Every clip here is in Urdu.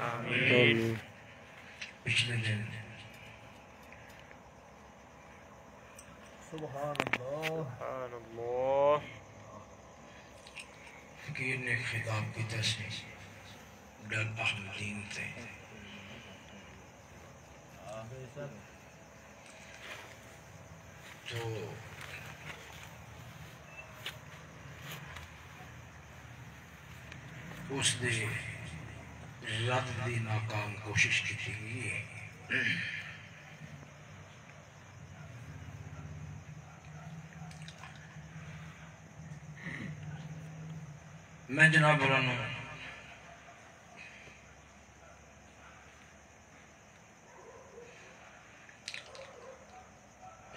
آمین۔ پچھلے دن سبحان اللہ سبحان اللہ۔ فقیر نے خطاب کی تصنیف ڈر احمدین تھے، تو اس نے رات دی ناکام کوشش کی تھی۔ میں جناب برانو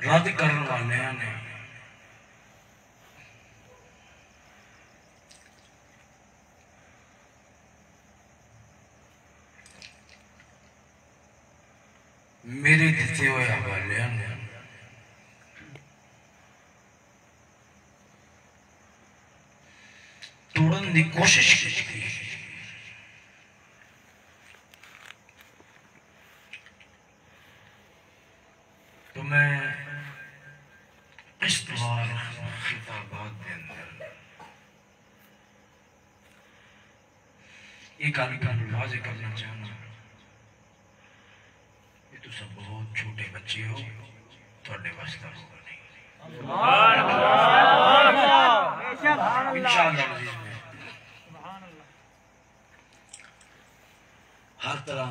رد کرنے والے نے میرے دیتے ہوئے حوالے نے توڑن دی کوشش کی تھی، تو میں اس بار خطابات کے اندر ایک آدمی واضح کرنا چاہنا، یہ تو سب بہت چھوٹے بچے ہو، تھوڑے واسطہ ہوگا نہیں، انشاءاللہ عزیز میں ہر طرح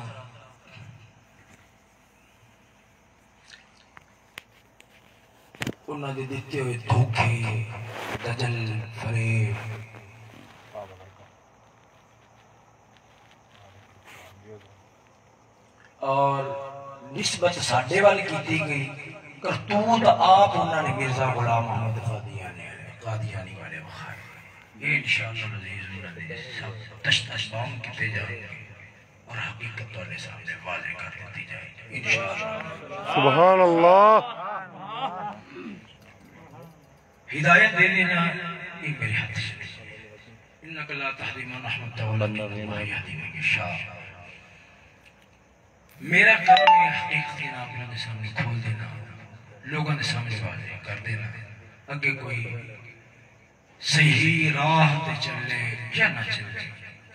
انہوں نے دیتے ہوئے دھوکے، دجل، فریب اور نسبت ساڈے والی کیتی گئی، کرتوت آپ انہوں نے مرزا غلام محمد قادیانی والے بخائے، یہ انشاءاللہ عزیز انہوں نے سب تشت اسبام کیتے جائیں گے اور حقیقت والے سامنے واضح کر دیتی جائے گی انشاءاللہ۔ سبحان اللہ۔ ہدایت دے دینا یہ میرے ہاتھ سے انکا لا تہدی من احببت ولکن اللہ یہدی من یشاء۔ میرا کام ہے حقیقت اپنے دے سامنے کھول دینا، لوگوں دے سامنے واضح کر دینا، اگے کوئی صحیح راہ تے چلے یا نہ چلے،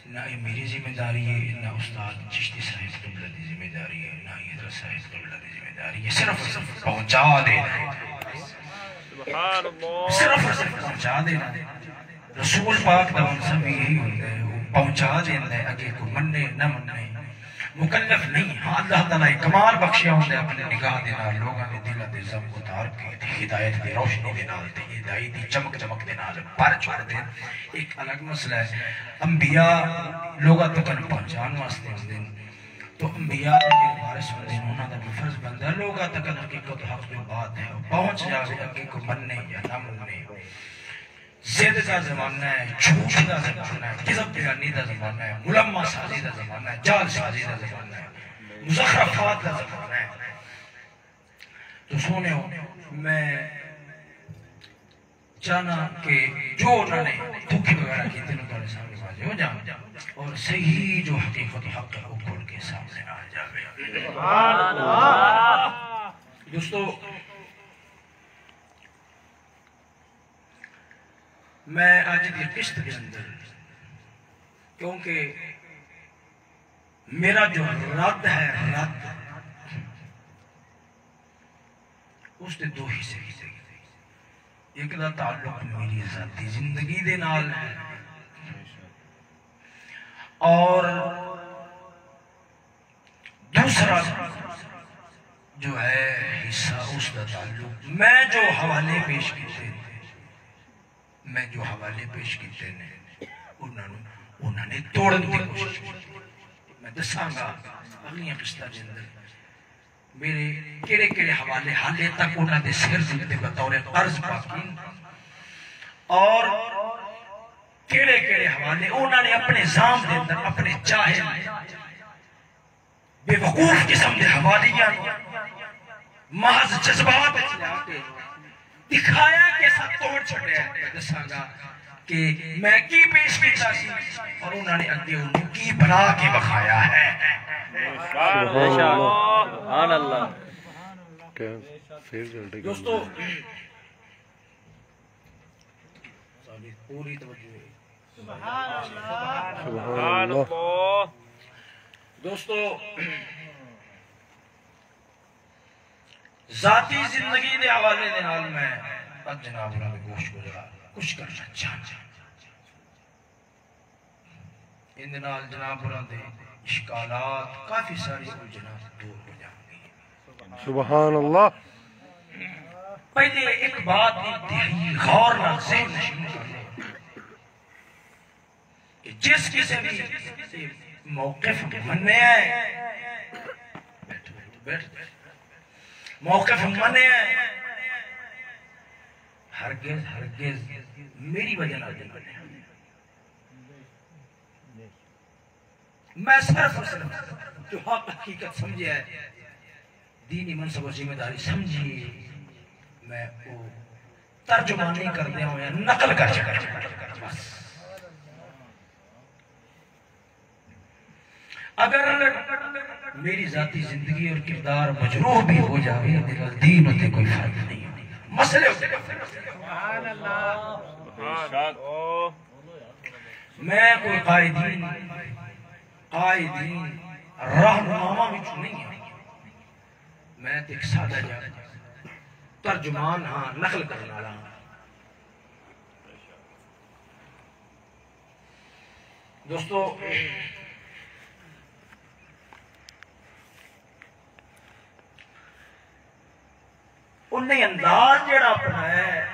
نہ یہ میری ذمہ داری ہے، نہ استاد چشتی صاحب قبلہ دی ذمہ داری ہے، نہ حضرت صاحب قبلہ دی ذمہ داری ہے، صرف پہنچا دینا، صرف پہنچا دینا۔ رسول پاک دا منصب یہی ہوتا ہے، وہ پہنچا دینا ہے، اگے کو مننے نہ مننے مکلف نہیں۔ ہاں اللہ تعالیٰ کمال بخشیا ہوتا ہے اپنے نگاہ دینا، لوگاں نے دلہ دے زم اتار کے ہدایت دی روشنی دینا، ہدایت دی چمک دینا، پر چھوڑ دیں۔ ایک الگ مسئلہ ہے، انبیاء لوگاں تک پہنچان واسطے ہوتے ہیں، تو انبیاء کے وارث ہوتے ہیں، انہوں نے بھی فرض بندہ ہے لوگاں تک حقیقت حق جو بات ہے پہنچ جائے، اگے کو مننے یا نہ مننے۔ زید کا زمانہ ہے، جھوٹ کا زمانہ ہے، کذب بیانی کا زمانہ ہے، ملمہ سازی کا زمانہ ہے، جال سازی کا زمانہ ہے، مزخرفات کا زمانہ ہے۔ تو سونے ہو، میں چاہنا کہ جو انہوں نے دھوکے وغیرہ کی تینوں تھوڑے سامنے واضح ہو جائیں اور صحیح جو حقیقت حق ہے وہ کھول کے سامنے آ جائے۔ دوستو، میں آج کی قسط کے اندر کیونکہ میرا جو رد ہے، رد اس نے دو حصے کی تھی، ایک دا تعلق میری ذاتی زندگی دے نال ہے اور دوسرا جو ہے حصہ اس دا تعلق میں جو حوالے پیش کیتے ہیں انہوں نے توڑن کی کوشش کی۔ میں دساں گا اگلی قسطہ کے اندر میرے کیڑے حوالے حالے تک انہوں نے سر دیتے بطور قرض باقی، اور کیڑے حوالے انہوں نے اپنے زام دے اندر اپنے چاہے بے وقوف قسم دے حوالیاں محض جذبات دکھایا کہ سب توڑ چھڑے ہیں۔ میں دساں گا کہ میں کی پیش کیتا سی اور انہوں نے اگے انہوں کی بنا کے بکھایا ہے. سبحان اللہ. کیا پھر جلدی دوستو پوری توجہ. سبحان اللہ. دوستو ذاتی زندگی دے حوالے دے نال میں اب جناب انہوں نے گوشت گزرا کچھ کرنا چاہتا ان نال جناب انہوں نے اشکالات کافی ساری الجھنات دور ہو جائیں گی. سبحان اللہ. پہلے ایک بات انتہائی غور نال ذہن نشین کر لیں کہ جس کسی بھی موقف مننے ہیں موقف مننے ہیں ہرگز میری وجہ نہ بنے. میں صرف جو حق حقیقت سمجھے ہے دینی منصب و ذمہ داری سمجھیے میں وہ ترجمہ نہیں کر دیا ہوں یا نقل کر چکا بس. اگر میری ذاتی زندگی اور کردار مجروح بھی ہو جائے میرا دین ہوتے کوئی فرق نہیں مسئلے ہوتے میں کوئی قائدین رہنما بھی نہیں ہوں. میں ایک سادہ جا ترجمان ہاں نقل کرنا رہا. دوستو انہیں انداز جڑا اپنا ہے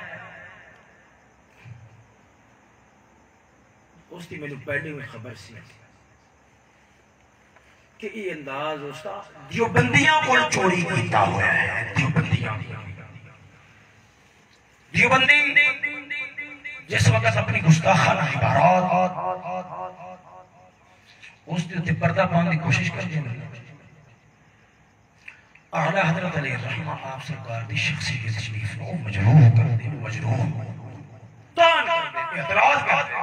اس کی میری پہلے میں خبر سی کہ یہ انداز اس کا دیوبندیاں کو چوری کیتا ہوا ہے. دیوبندی جس وقت اپنی گستاخانہ عبارات اس نے پردہ پانے کی کوشش کر دیں اعلی حضرت علیہ الرحمہ آپ سرکار دی شخصی کے تشریف کو مجروح کر دیں. مجروح تان کر دیں اعتراض کر دیں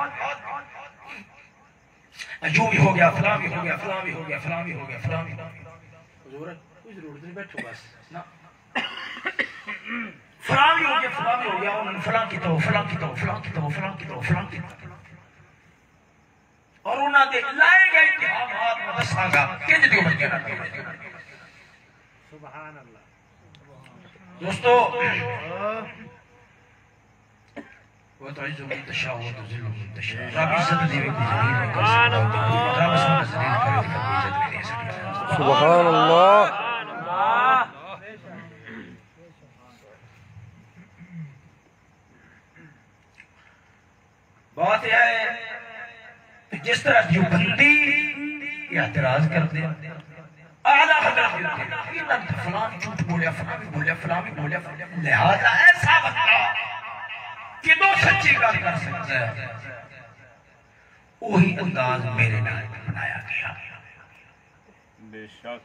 جو بھی ہو گیا فلاں بھی ہو گیا فلاں بھی ہو گیا فلاں بھی ہو گیا فلاں بھی. حضور کوئی ضرورت نہیں بیٹھو بس نا فلاں بھی ہو گیا فلاں بھی ہو گیا انہوں نے فلاں کی تو فلاں کی تو فلاں کی تو فلاں کی تو فلاں کی تو اور انہوں نے لائے گئے اتحامات مدسا گا کنج دیو بن گیا. سبحان اللہ. دوستو وَتَعِزُّ مِن تَشَاءُ وَتُذِلُّ مِن تَشَاءُ رب عزت دیوے کی ذلیل میں کر سکتا رب عزت ذلیل کرے کی عزت میں دے سکتا. سبحان اللہ. بات یہ ہے جس طرح دیوبندی اعتراض کرتے ہیں اعلیٰ حضرت فلان جھوٹ بولیا فلان بھی بولیا فلان بھی بولیا لہذا ایسا بندہ کہ دو سچی بات کر سکتا ہے وہی انداز میرے نال بنایا گیا. بے شک.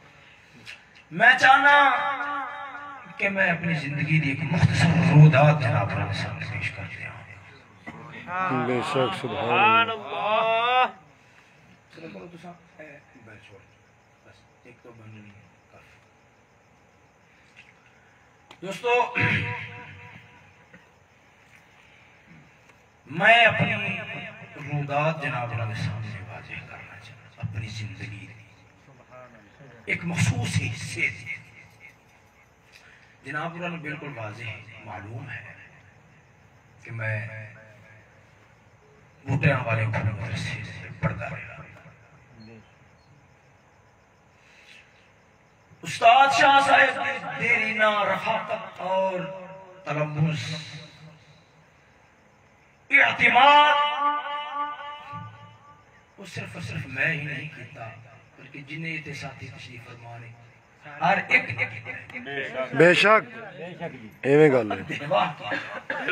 میں چاہنا کہ میں اپنی زندگی دی ایک مختصر رودات جناب اللہ سامنے پیش کر دیا. بے شک. سبحان اللہ. چلو کرو تو صاحب بیل چھوڑ بس ایک تو بنی نہیں کافی. دوستو میں اپنی رودات جناب اللہ سامنے واضح کرنا چاہتا ہوں. اپنی زندگی ایک مخصوص حصے جناب اللہ بالکل واضح معلوم ہے کہ میں بوٹیاں والے گھر مدرسے سے پڑھتا رہا. استاد شاہ صاحب نے دیرینہ رفاقت اور تلمس اعتماد وہ صرف میں ہی نہیں کیتا بلکہ جنہیں یہ ساتھی تشریف فرمانے ہر ایک بے شک. ایویں گل ہے.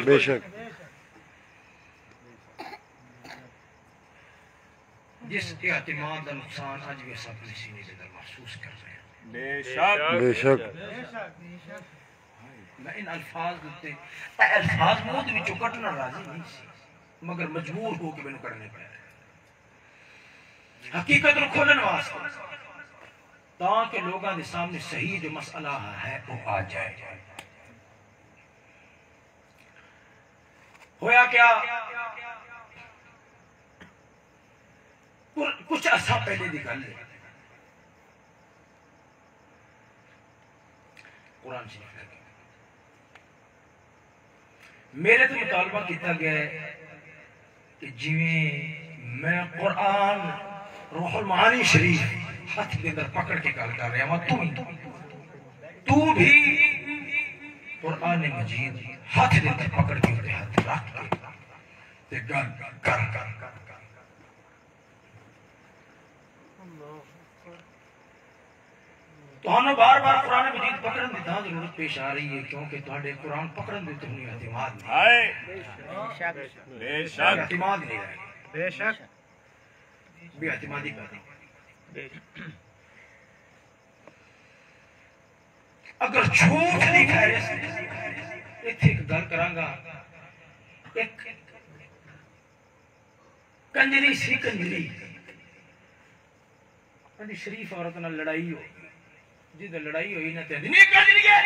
بے شک. جس اعتماد کا نقصان آج بھی سب اپنے سینے کے در محسوس کر رہے ہیں. بے شک. بے شک. میں ان الفاظ دیتے الفاظ موت بھی چکٹنا راضی نہیں سی مگر مجبور ہو کے میں کرنے پڑے حقیقت رو کھولن واسطے تاکہ لوگاں دے سامنے صحیح جو مسئلہ ہے وہ آ جائے. ہویا کیا کچھ عرصہ پہلے دی گل ہے قرآن شریف لگے میرے تو مطالبہ کیتا گیا ہے کہ جویں میں قرآن روح المعانی شریف ہاتھ دے اندر پکڑ کے گل کر رہا ہوں تو بھی قرآن مجید ہاتھ دے اندر پکڑ کے اندر ہاتھ رکھ کے گل کر تو بار بار قرآن مجید پکڑن دی تاں ضرورت پیش آ رہی ہے کیونکہ تہاڈے قرآن پکڑن دی تہنی اعتماد نہیں بے شک اعتماد نہیں رہے بے شک بے اعتمادی پیدا اگر جھوٹ دی فہرست ایتھے ایک گل کراں گا ایک کنجری سی کنجری انہی شریف عورت نال لڑائی ہو جدھر لڑائی ہوئی نہ تیندی نہیں کنجری ہے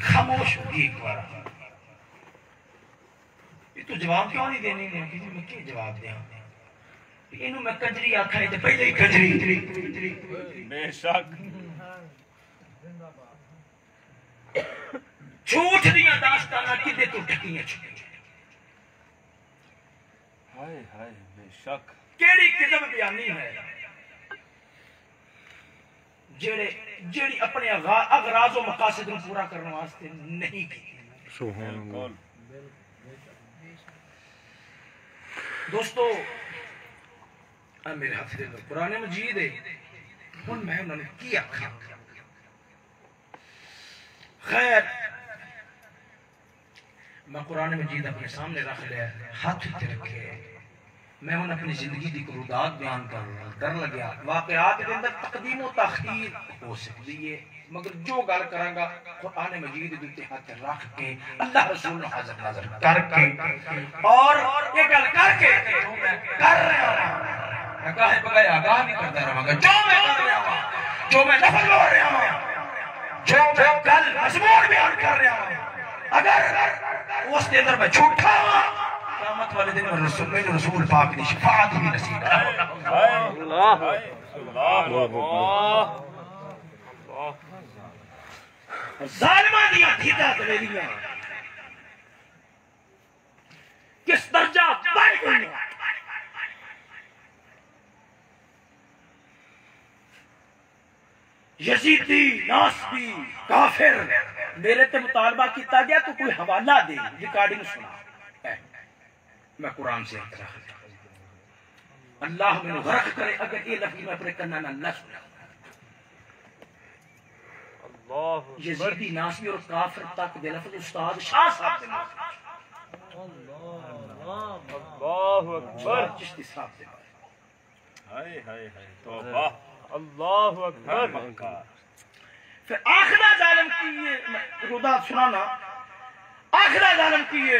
خاموش ہوگی ایک بار یہ تو جواب کیوں نہیں دینے نے کہ میں کیا جواب دیا انہوں میں کنجری آکھا ہے تو پہلے ہی کنجری بے شک جھوٹ دیا داستانہ کدے تو ٹھکیاں چھکیں ہائے ہائے بے شک کیڑی قسم بیانی ہے جیڑی اپنے اغراض و مقاصد کو پورا کرنے واسطے نہیں کی. سبحان اللہ. دوستو میرے ہاتھ دے قرآن مجید ہے ہن میں انہوں نے کیا خیر میں قرآن مجید اپنے سامنے رکھ لیا ہاتھ تے رکھے میں انہوں اپنی زندگی دی قرودات بیان کر لگیا واقعات کے اندر تقدیم و تاخیر ہو سکتی ہے مگر جو گل کراں گا قرآن مجید دیتے ہاتھ رکھ کے اللہ رسول حاضر نظر کر کے اور یہ گل کر کے کر رہا ہوں آگاہ بغیر آگاہ نہیں کرتا رہا گا جو میں کر رہا ہوں جو میں لفظ بول رہا ہوں جو میں گل مضمون بیان کر رہا ہوں اگر اس کے اندر میں جھوٹا ہوں قیامت والے دن میں رسول پاک کی شفاعت بھی نصیب اللہ اللہ ظالمہ دیا تھیتا دویلیاں کس درجہ بڑھ گئی یزیدی ناسبی کافر میرے تے مطالبہ کیتا گیا تو کوئی حوالہ دے ریکارڈنگ سنا میں قرآن سے اعتراف اللہ میں غرق کرے اگر یہ لفظ میں اپنے کنانا نہ سنا یزیدی ناسبی اور کافر تک دے لفظ استاد شاہ صاحب دے اللہ اکبر چشتی صاحب دے ہائے ہائے ہائے توبہ اللہ اکبر پھر آخرہ ظالم کیے رودات سنانا آخرہ ظالم کیے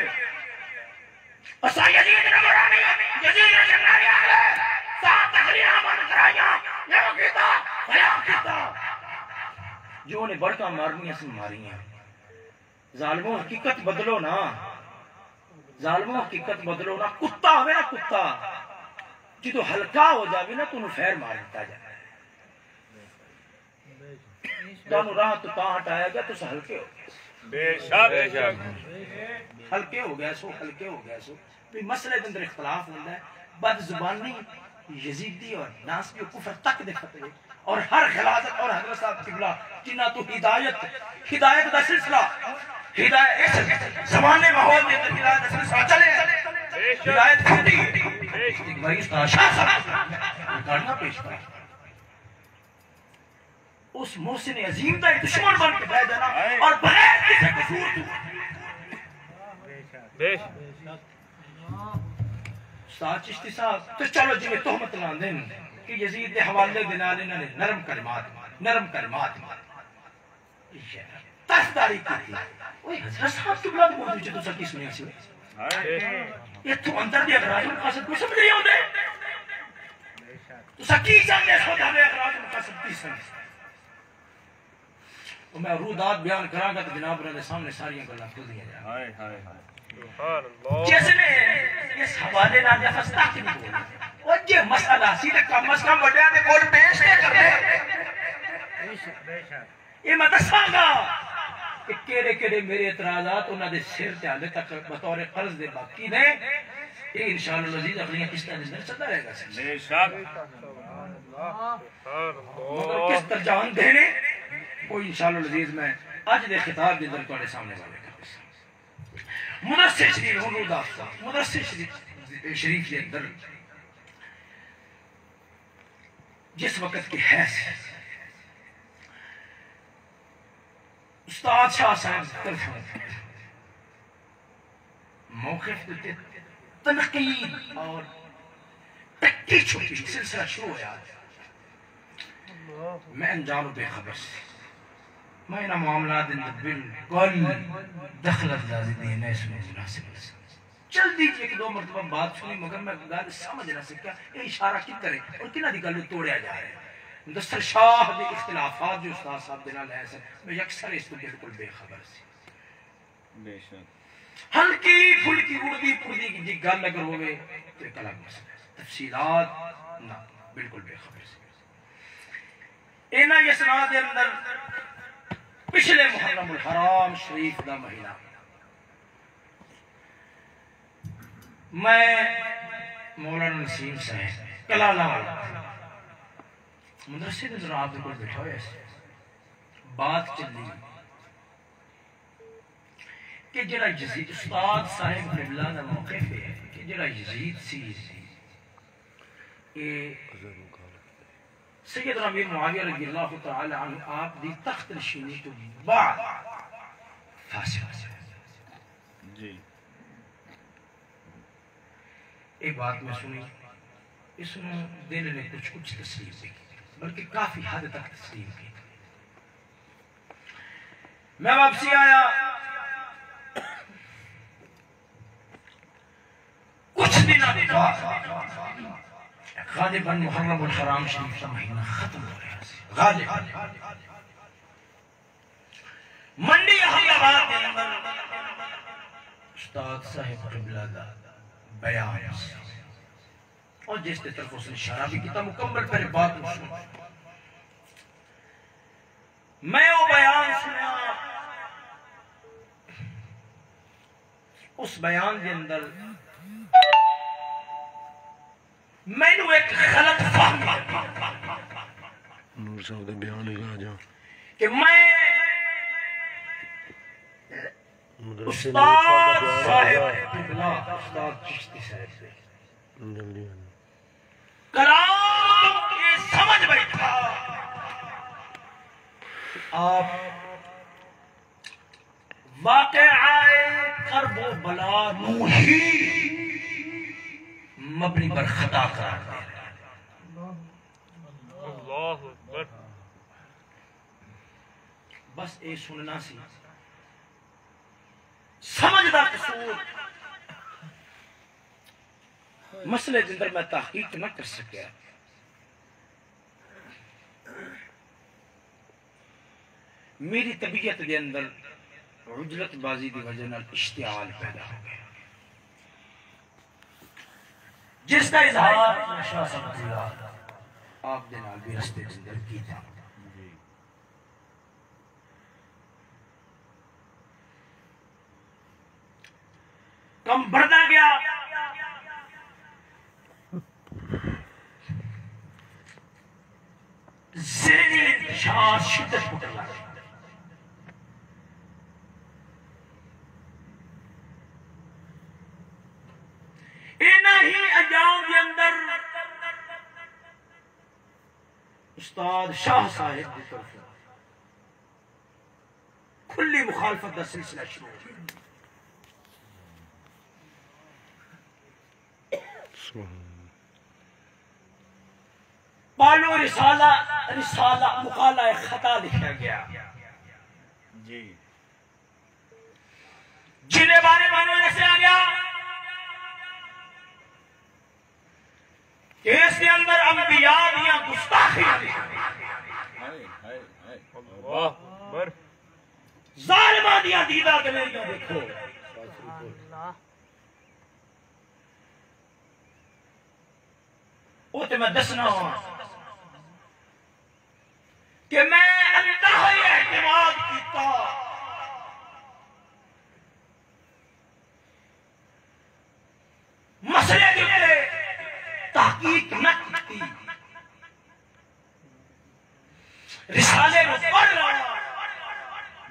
اسا یزید نمرانی یزید رجنانی آگے ساتھ تخریہ من کرائیاں یہ کیتا خیام کیتا جو انہیں بڑھتا مارنی سے ماری ہیں ظالموں حقیقت بدلو نا ظالموں حقیقت بدلو نا کتا ہوئے نا کتا جی تو ہلکا ہو جاوی نا تو انہوں فیر مارتا جائے دانو راہ تو تاں ہٹایا گیا تو ہلکے ہو گیا بے شک ہلکے ہو گیا سو ہلکے ہو گیا سو بھی مسئلے اندر اختلاف ہوتا ہے بد زبانی یزیدی اور ناسبی اور کفر تک دکھتے ہیں اور ہر خلافت اور حضرت صاحب قبلہ جنہ تو ہدایت دا سلسلہ ہدایت زمانے ماحول میں ہدایت دا سلسلہ چلے ہدایت کھوٹی ایک مریض کا شاہ صاحب ریکارڈنا پیش کرا اس محسن عظیم کا دشمن بن کے بیٹھ جانا اور بغیر کسی قصور تو استاد چشتی صاحب تو چلو جی میں تہمت لان دیں کہ یزید نے حوالے دنال انہوں نے نرم کلمات طرفداری کی تھی اوہ حضرت صاحب کی بلاد موجود جو تو سکی سنیا سی یہ تو اندر دی اقراض مقاصد کوئی سمجھ نہیں ہوتے تو سکی چاہتے خود ہمیں اقراض مقاصد کی سمجھ اور میں رودات بیان کرا گا تو جناب رہے سامنے ساری گلہ کھل دیا جائے جیسے نے اس حوالے نہ جا فستا کی نہیں بولا اور یہ مسئلہ سیدھے کم از کم وڈیا دے کول پیش نہیں کر رہے یہ مدرسہ گا کہ کیڑے میرے اعتراضات انہوں نے سر تے حالے تک بطور قرض دے باقی نے یہ انشاءاللہ العزیز اگلیاں قسطیں نظر چلتا رہے گا بے شک مگر کس ترجان دینے وہ انشاءاللہ العزیز میں آج دے خطاب دے در توڑے سامنے والے کا مدرسہ شریف ہوں رود آفتا مدرسہ شریف دے در جس وقت کی حیث استاد شاہ صاحب طرف موقف دیتے تنقید اور تکی چھوٹی سلسلہ شروع ہوا میں انجام بے خبر سے میں انہا معاملات بالکل دخلت لازی دینا اس میں مناسب چل دیجئے ایک دو مرتبہ بات سنی مگر میں گال سمجھ نہ سکیا یہ اشارہ کی طرح اور کنہ دی گلو توڑیا جا رہے ہیں مدثر شاہ دے اختلافات جو استاد صاحب دینا لے سن میں یکسر اس کو بالکل بے خبر سی بے شک ہلکی پھلکی اردی پردی کی جی گل اگر ہوئے تو ایک الگ مسئلہ ہے تفصیلات نہ بالکل بے خبر سی اینا یہ سنا دے اندر پچھلے محرم الحرام شریف دا مہینہ میں مولانا نسیم صاحب کلالہ والا مدرسے نظر آپ کو بیٹھا ہوئے ایسے بات چل رہی کہ جڑا یزید استاد صاحب قبلہ دا موقع پہ ہے کہ جڑا یزید سی کہ سیدنا امیر معاویہ رضی اللہ تعالی عنہ آپ دی تخت نشینی تو بعد فاصلہ سے جی ایک بات میں سنی اس میں دل نے کچھ تسلیم کی بلکہ کافی حد تک تسلیم کی میں واپسی آیا کچھ دن غالباً محرم الحرام شریف کا مہینہ ختم ہو رہا ہے غالباً منڈی احمد آباد کے اندر استاد صاحب قبلہ دا بیان اور جس کے طرف اس نے اشارہ بھی کیتا مکمل پہلے بات سن میں وہ بیان سنا اس بیان کے اندر میں نے ایک غلط فہمی نور صاحب دے بیان ہی آ جاؤ کہ میں استاد صاحب قبلہ استاد چشتی صاحب سے جلدی کلام کی سمجھ بیٹھا آپ واقعہ کرب و بلا نوحی مبنی پر خطا قرار دے رہے اللہ اکبر بس اے سننا سی سمجھدار قصور مسئلے کے اندر میں تحقیق نہ کر سکیا میری طبیعت کے اندر عجلت بازی دی وجہ نال اشتعال پیدا ہو گیا جس کا اظہار شاہ صاحب اللہ آپ دے نال بھی رستے کے اندر کی تھا کم بڑھتا گیا ذہنی انتشار شدت پکڑ لگا انہی ایام کے اندر استاد شاہ صاحب کی طرف کھلی مخالفت کا سلسلہ شروع ہو پالو رسالہ مقالہ خطا لکھا گیا جی جنہیں بارے میں سے آ گیا کہ اس کے اندر انبیاء دیا گستاخی ظالمہ دیا دیدہ دلیاں دیکھو وہ تو میں دسنا ہوں کہ میں انتہائی اعتماد کیتا مسئلے کے تحقیق نہ کی رسالے کو پڑھ رہا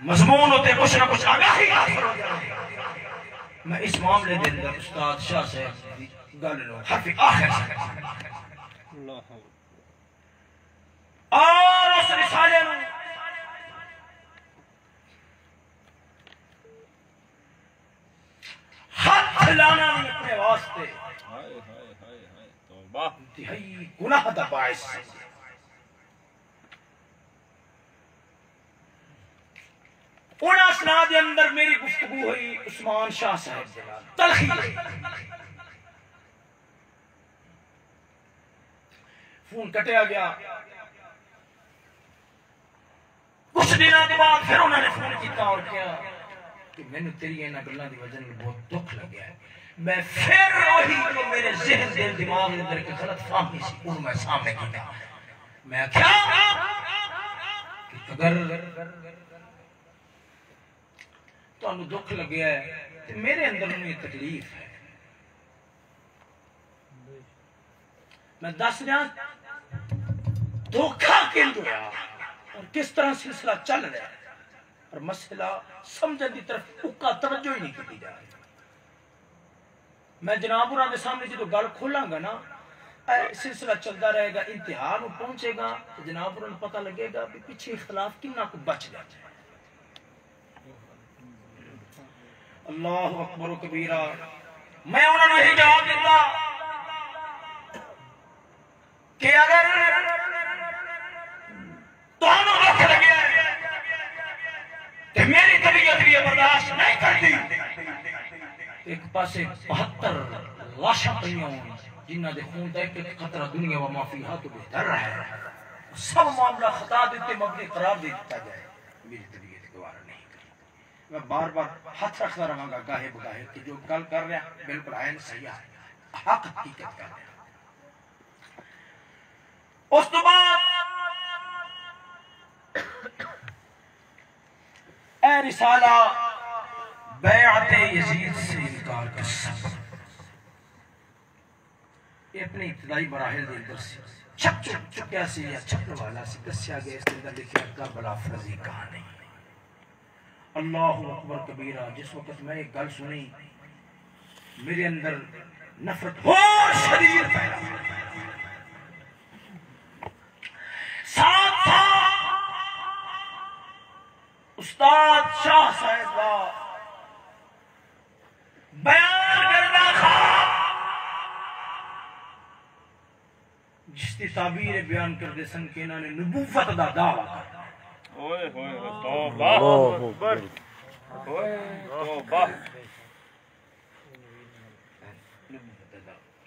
مضمون ہوتے کچھ نہ کچھ آگاہی حاصل ہو جائے میں اس معاملے دے اندر استاد شاہ سے گل لوں حرف آخر سے اور اس رسالے میں ہاتھ لانا نہیں اپنے واسطے انتہائی گناہ دا باعث ان اسناد اندر میری گفتگو ہوئی عثمان شاہ صاحب جلال تلخی فون کٹیا گیا کچھ دنوں کے بعد پھر انہوں نے فون کیتا اور کیا کہ میں نے تیری اینا گلہ دی وجہ میں بہت دکھ لگیا ہے میں پھر وہی جو میرے ذہن دل دماغ اندر کے غلط فہمی سی ان میں سامنے کیتا میں کیا کہ اگر تو انہوں دکھ لگیا ہے تو میرے اندر انہوں یہ تکلیف ہے میں دس دیا دھوکھا کن دیا اور کس طرح سلسلہ چل رہا ہے اور مسئلہ سمجھن دی طرف اکا توجہ ہی نہیں کی جا رہی میں جناب اور آنے سامنے جو گل کھولاں گا نا سلسلہ چلتا رہے گا انتہا نو پہنچے گا تو جناب اور پتہ لگے گا کہ پیچھے اختلاف کنہ کو بچ جاتا ہے اللہ اکبر و کبیرہ میں انہوں نے ہی جواب دیتا کہ اگر تو ہمیں رکھ لگے کہ میری طبیعت بھی برداشت نہیں کرتی ایک پاسے 72 لاشاں پڑیاں ہوں جنہ دے خون دے کہ خطرہ دنیا و معافیہ تو بہتر رہے سب معاملہ خطا دیتے مبنی قرار دے دیتا جائے میری طبیعت گوارا نہیں کرتی میں بار بار ہاتھ رکھتا رہاں گا گاہے بگاہے کہ جو گل کر رہے ہیں بالکل عین صحیح ہے حق حقیقت کر رہے ہیں اس تو بعد اے رسالہ بیعت یزید سے انکار کا سبب یہ اپنی ابتدائی مراحل دے اندر سے چھپ چکیا سے یا چھپنے والا سے دسیا گیا اس کے اندر لکھا کربلا فرضی کہانی اللہ اکبر کبیرہ جس وقت میں ایک گل سنی میرے اندر نفرت اور شدید پیدا ساتھ استاد شاہ صاحب کا بیان کردہ خواب جس کی تعبیر بیان کردے سن کے انہوں نے نبوت دا دعویٰ کرتا اوئے ہوئے توبہ توبہ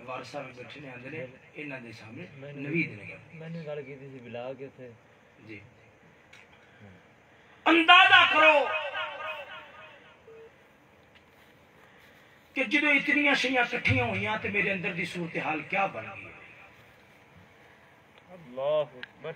وارثہ میں بیٹھے نے اندر انہاں دے سامنے نوید نے میں نے گل کی تھی بلا کے تھے جی اندازہ کرو کہ جدو اتنی شیاں کٹھیاں ہوئیاں تو میرے اندر دی صورتحال کیا بن گئی اللہ اکبر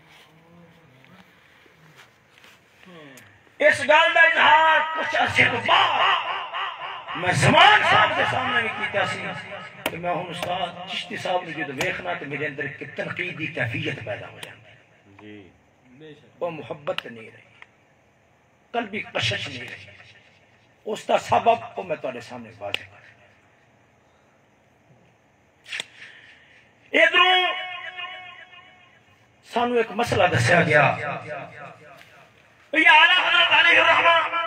اس گل دا اظہار کچھ عرصے تو بعد میں زمان صاحب کے سامنے بھی کیتا سی کہ میں ہوں استاد چشتی صاحب نے جو دیکھنا تو میرے اندر ایک تنقیدی کیفیت پیدا ہو جاتی جی وہ محبت نہیں رہی قلبی کشش نہیں رہی اس کا سبب وہ میں تمہارے سامنے واضح کر ادھروں سانو ایک مسئلہ دسیا گیا یہ اعلیٰ حضرت علیہ الرحمہ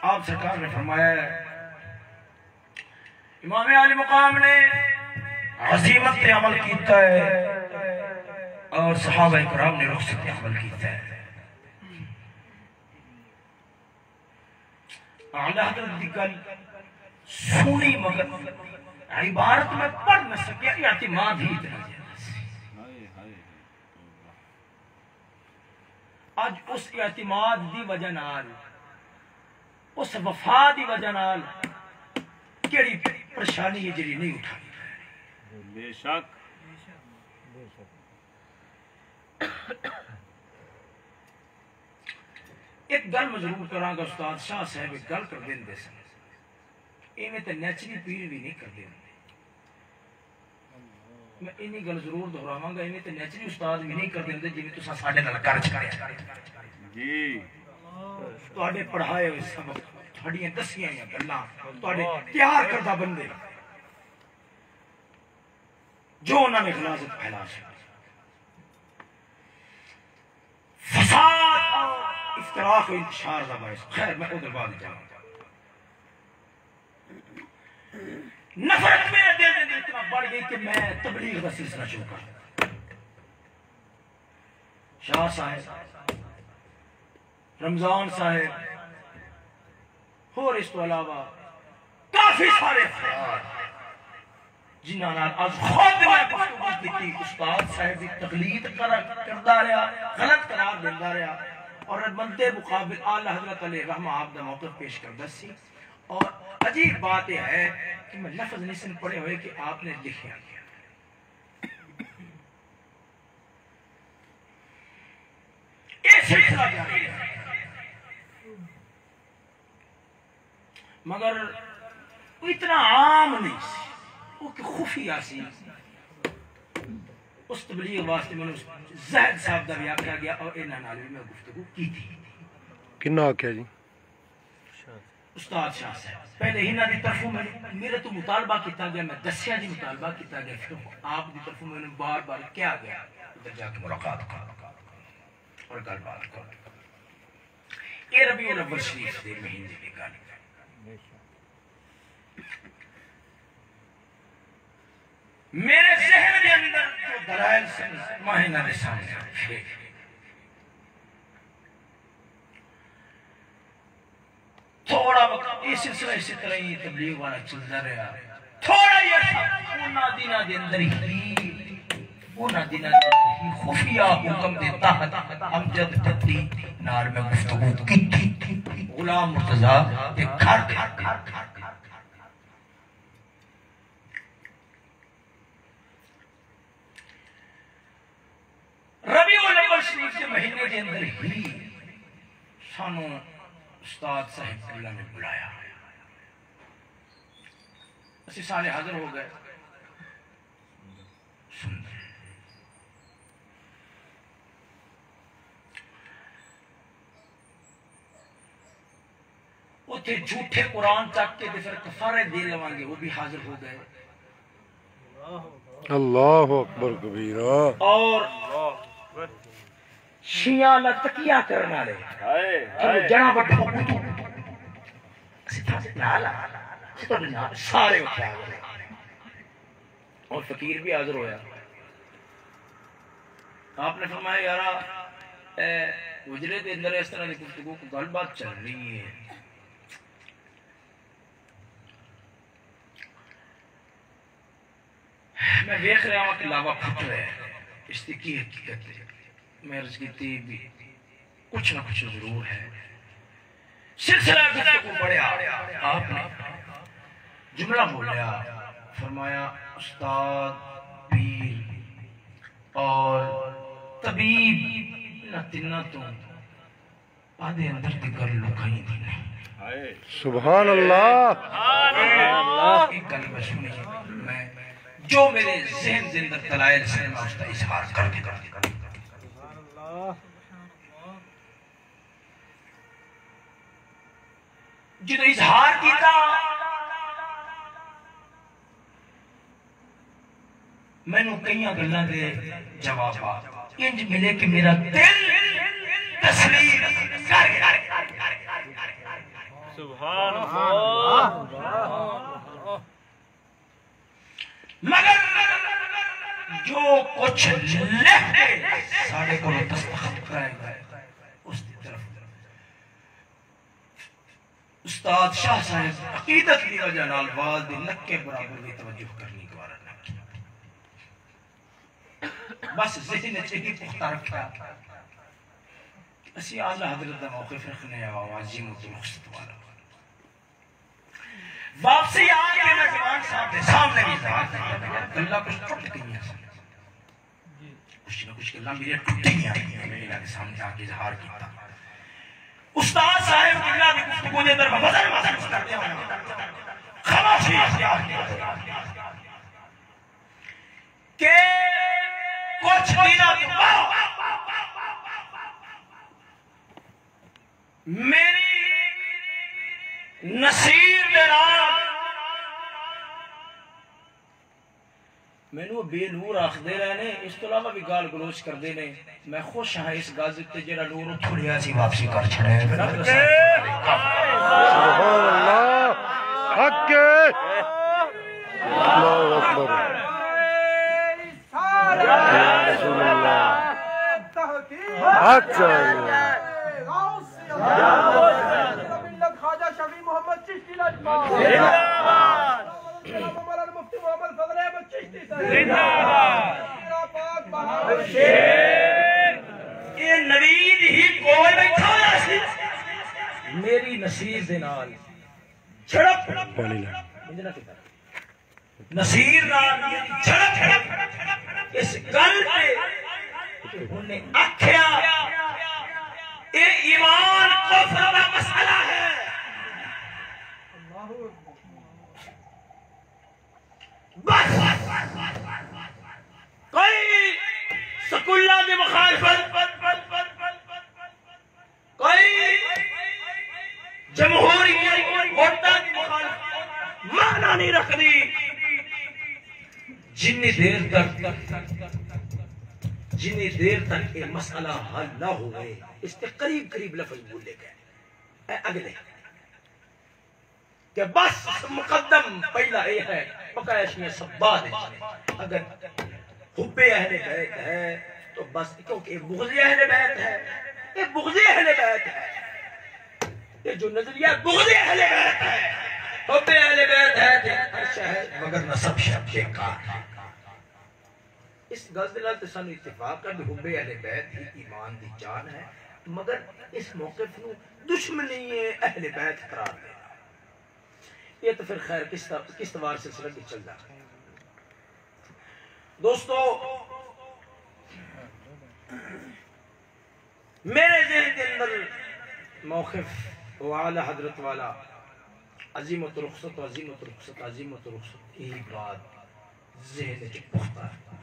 آپ سرکار نے فرمایا ہے امام علی مقام نے عظیمت پہ عمل کیتا ہے اور صحابہ کرام نے رخصت پہ عمل کیتا ہے اعلی حضرت دی گل سنی مگر عبارت میں پڑھ نہ سکیا، اعتماد ہی اتنا زیادہ سی۔ آج اس اعتماد دی وجہ نال، اس وفا دی وجہ نال کیڑی پریشانی ہے جڑی نہیں اٹھانی۔ بے شک ایک گل میں ضرور کراں گا، استاد شاہ صاحب ایک گل کر دیں دے سن، ایویں تے نیچری پیر بھی نہیں کر دیں۔ میں اینی گل ضرور دہراواں گا، ایویں تے نیچری استاد بھی نہیں کر دیں جی تساں ساڈے نال کر چکے جی، تواڈے پڑھائے ہوئے سبق، تواڈیاں دسیاں ہوئیاں گلاں، تواڈے تیار کردہ بندے جو انہوں نے غلاظت پھیلا سکتے، فساد اور افتراق و انتشار کا باعث۔ خیر میں ادھر بعد جاؤں گا۔ نفرت میرے دل میں اتنا بڑھ گئی کہ میں تبلیغ کا سلسلہ شروع کر دیا۔ شاہ صاحب، رمضان صاحب اور اس تو علاوہ کافی سارے افراد جنہاں نال آج خود میں گفتگو کی، استاد صاحب کی تقلید کردا رہا، غلط قرار دیندا رہا، اور مدے مقابل اعلی حضرت علیہ رحمہ آپ دا موقف پیش کردا سی۔ اور عجیب بات یہ ہے کہ میں لفظ نہیں سن پڑے ہوئے کہ آپ نے لکھے یہ سلسلہ جاری ہے، مگر اتنا عام نہیں سی، وہ کہ خفیہ سی۔ اس تبلیغ واسطے میں زہد صاحب دا بھی آکھا گیا اور انہاں نال بھی میں گفتگو کی تھی۔ کنا آکھیا جی؟ استاد شاہ صاحب پہلے ہناں دی طرفوں میں میرے تو مطالبہ کیتا گیا، میں دسیا جی مطالبہ کیتا گیا، پھر آپ دی طرفوں میں بار بار کیا گیا ادھر جا کے ملاقات کر اور گل بات کر۔ یہ ربیع الاول شریف دے مہینے کی گل ہے۔ میرے ذہن کے اندر جو دلائل سے ماہینہ دے سامنے آئے، تھوڑا وقت یہ سلسلہ اسی طرح ہی تبلیغ والا چلتا رہا، تھوڑا یہ انہاں دنوں دے اندر ہی خفیہ حکم دے تحت امجد ٹٹی نال میں گفتگو کی تھی۔ غلام مرتضیٰ کے گھر ربیع الاول شریف کے مہینے کے اندر ہی سانو استاد صاحب اللہ نے بلایا، اسی سارے حاضر ہو گئے۔ وہ تھے جھوٹے قرآن چاک کے پھر کفارے دے لواں گے، وہ بھی حاضر ہو گئے۔ اللہ اکبر کبیرہ۔ اور شیعہ نہ تکیہ کرنا رہے، جنا بٹھا بٹھو سارے اٹھا گئے، اور فقیر بھی حاضر ہویا۔ آپ نے فرمایا یارا اجرے دے اندر اس طرح کی گفتگو کو گل بات چل رہی ہے، میں دیکھ رہا ہوں کہ لاوا پھٹ رہا ہے، اس کی حقیقت ہے۔ میں عرض کی تھی بھی کچھ نہ کچھ ضرور ہے۔ سلسلہ گفتگو بڑھیا، آپ نے جملہ بولیا، فرمایا استاد پیر اور طبیب نہ تنہ تو آدھے اندر دی کر لکھائی دی نہیں۔ سبحان اللہ۔ ایک کلمہ سنی میں جو میرے ذہن کے اندر دلائل سے میں اس کا اظہار کر کے جدو اظہار کیتا میں نے کئی گلاں دے جوابات انج ملے کہ میرا دل تسلیم کر گیا۔ سبحان اللہ۔ مگر جو کچھ لکھ کے ساڑھے کو دستخط کرائے گئے اس طرف استاد شاہ صاحب عقیدت دی وجہ نال والد نکے برابر بھی توجہ کرنی گوارا نہ کی بس ذہن چہی پختہ رکھا اسی اعلیٰ حضرت دا موقف رکھنے عظیم رخصت والا واپسی آگے میں جوان صاحب دے سامنے بھی ذات گلہ کچھ ٹوٹ گئی ہیں کچھ نہ کچھ گلہ میرے ٹوٹ گئی ہیں میرے کے سامنے آگے اظہار کیتا استاد صاحب گلہ بھی گفتگو دے در بزر کرتے ہیں خاموشی اختیار کہ کچھ دینہ کے بعد میری نصیر درام میں نو بے نور آخ دے رہے نے اس تو علاوہ بھی گال گلوچ کر دے نے میں خوش ہاں اس گازت تے جڑا نور تھوڑی ایسی واپسی کر چھڑے ہیں سبحان اللہ حق اللہ اکبر رسول اللہ حق چاہیے خواجہ شفیع محمد چشتی لجپال مولانا مفتی محمد فضل احمد چشتی یہ نوید ہی کوئی بیٹھا ہویا سی میری نصیر دے نال چھڑپ نصیر نال چھڑپ اس گل پہ انہیں اکھیا یہ ایمان کفر کا مسئلہ ہے بس کوئی سکولہ کی مخالفت کوئی جمہوری ووٹاں کی مخالفت معنی نہیں رکھ دی جنی دیر تک یہ مسئلہ حل نہ ہوئے اس کے قریب لفظ بولے گئے اگلے کہ بس مقدم پہلا یہ ہے پکایش میں سب بات ہے اگر حب اہل بیت ہے تو بس کیونکہ یہ بغض اہل بیت ہے یہ بغض اہل بیت ہے یہ جو نظریہ بغض اہل بیت ہے حب اہل بیت ہے مگر نصب شب بیکار ہے اس غزلہ تے سانو اتفاق ہے کہ حب اہل بیت ہی ایمان دی جان ہے مگر اس موقف نو دشمنی اہل بیت قرار دینا یہ تو پھر خیر کس توار سلسلہ کی چل رہا ہے دوستو میرے ذہن کے اندر موقف اعلیٰ حضرت والا عظیمت رخصت عظیمت رخصت عظیمت رخصت یہی بات ذہن کے پختہ ہے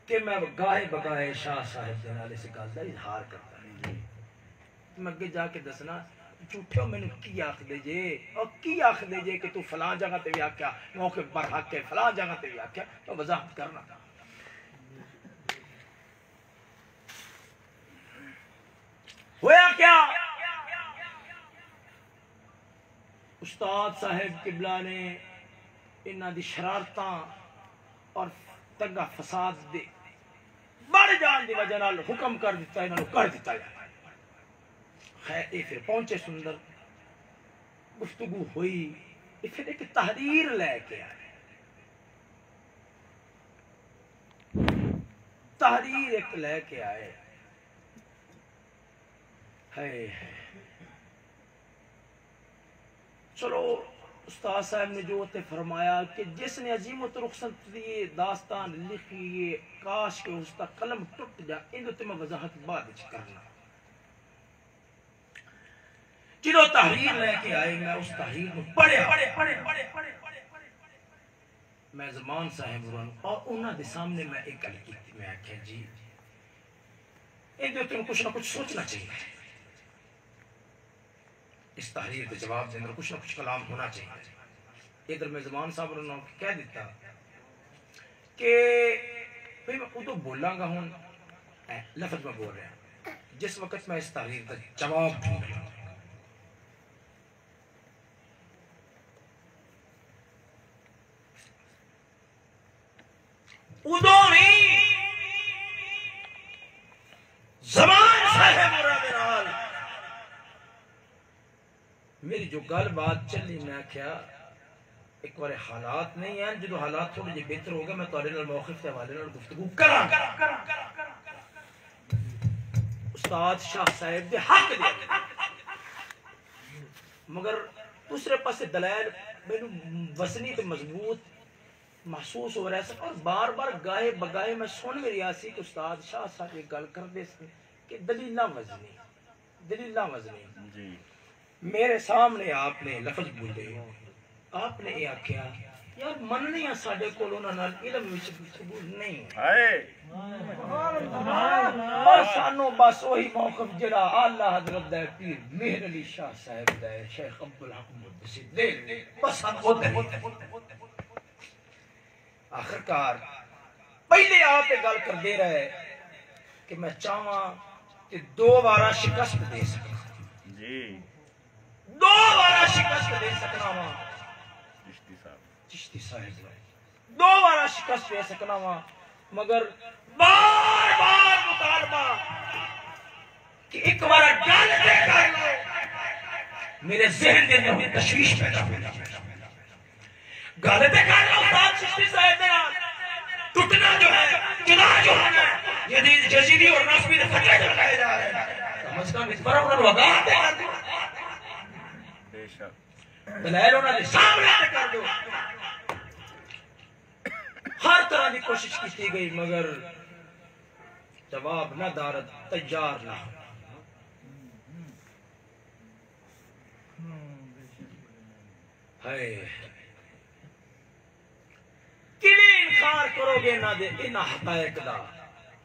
کہ میں گاہے بگاہے شاہ صاحب جنالے سے گالدہ اظہار کرتا ہے میں اگے جا کے دسنا جھوٹھو میں نے کی آخ دے جے اور کی آخ دے جے کہ تو فلان جگہ تے بھی آکیا موقف برحق ہے فلان جگہ تے بھی آکیا تو وضاحت کرنا ہویا کیا استاد صاحب قبلہ نے انہاں دی شرارتاں اور تنگا فساد دے بڑھ جان دی وجہ نال حکم کر دیتا انہاں نو کر دیتا جائے خیر یہ پھر پہنچے سندر گفتگو ہوئی یہ پھر ایک تحریر لے کے آئے تحریر ایک لے کے آئے چلو استاد صاحب نے جو تے فرمایا کہ جس نے عظیمت رخصت یہ داستان لکھی کاش کہ اس کا قلم ٹوٹ جا ان تے میں وضاحت بعد کرنا جنہوں تحریر لے کے آئے میں اس تحریر کو پڑھے میں زمان صاحب ہوں اور انہاں دے سامنے میں ایک گل کی تھی میں آکھیا جی ان دے تم کچھ نہ کچھ سوچنا چاہیے اس تحریر کے جواب دے اندر کچھ نہ کچھ کلام ہونا چاہیے ادھر میں زمان صاحب نے کہہ دیتا کہ میں ادھر بولاں گا ہوں لفظ میں بول رہا ہوں جس وقت میں اس تحریر کا جواب دوں گا ادھر ہی زمان صاحب میری جو گل بات چلی میں کیا ایک بار حالات نہیں ہیں جدو حالات تھوڑے جی بہتر ہو گئے میں تھوڑے نال موقف کے حوالے نال گفتگو کراں استاد شاہ صاحب دے حق دے مگر دوسرے پاسے دلائل مینوں وزنی تے مضبوط محسوس ہو رہا ہے اور بار بار گاہے بگاہے میں سن میری آسی کہ استاد شاہ صاحب یہ گل کر دے سن کہ دلیلہ وزنی جی میرے سامنے آپ نے لفظ بولے آپ نے یہ آکھیا یار مننی ہے ساڈے کول انہاں نال علم وچ قبول نہیں اور سانو بس وہی موقف جڑا اعلی حضرت دا پیر مہر علی شاہ صاحب دا شیخ عبدالحق مدثر دے بس سانو دے آخرکار پہلے آپ گل کر دے رہے کہ میں چاہاں کہ 2 بارہ شکست دے سکنا جی 2 بارہ شکست دے سکنا وا چشتی صاحب 2 بارہ شکست دے سکنا وا مگر بار بار مطالبہ کہ ایک بار گل دے کر لو میرے ذہن دے اندر تشویش پیدا ہو گل دے کر لو استاد چشتی صاحب دے نال ٹوٹنا جو ہے جدا جو ہے یزید جزیدی اور نصبی دے فتوے جو لگائے جا رہے ہیں کم از کم اس پر انہوں نے وگاہ دے کر دو بے شک دلائل انہوں نے سامنے دے کر دو ہر طرح کی کوشش کی گئی مگر جواب نہ دارت تیار نہ ہے کیویں انکار کرو گے نہ دے ان حقائق دا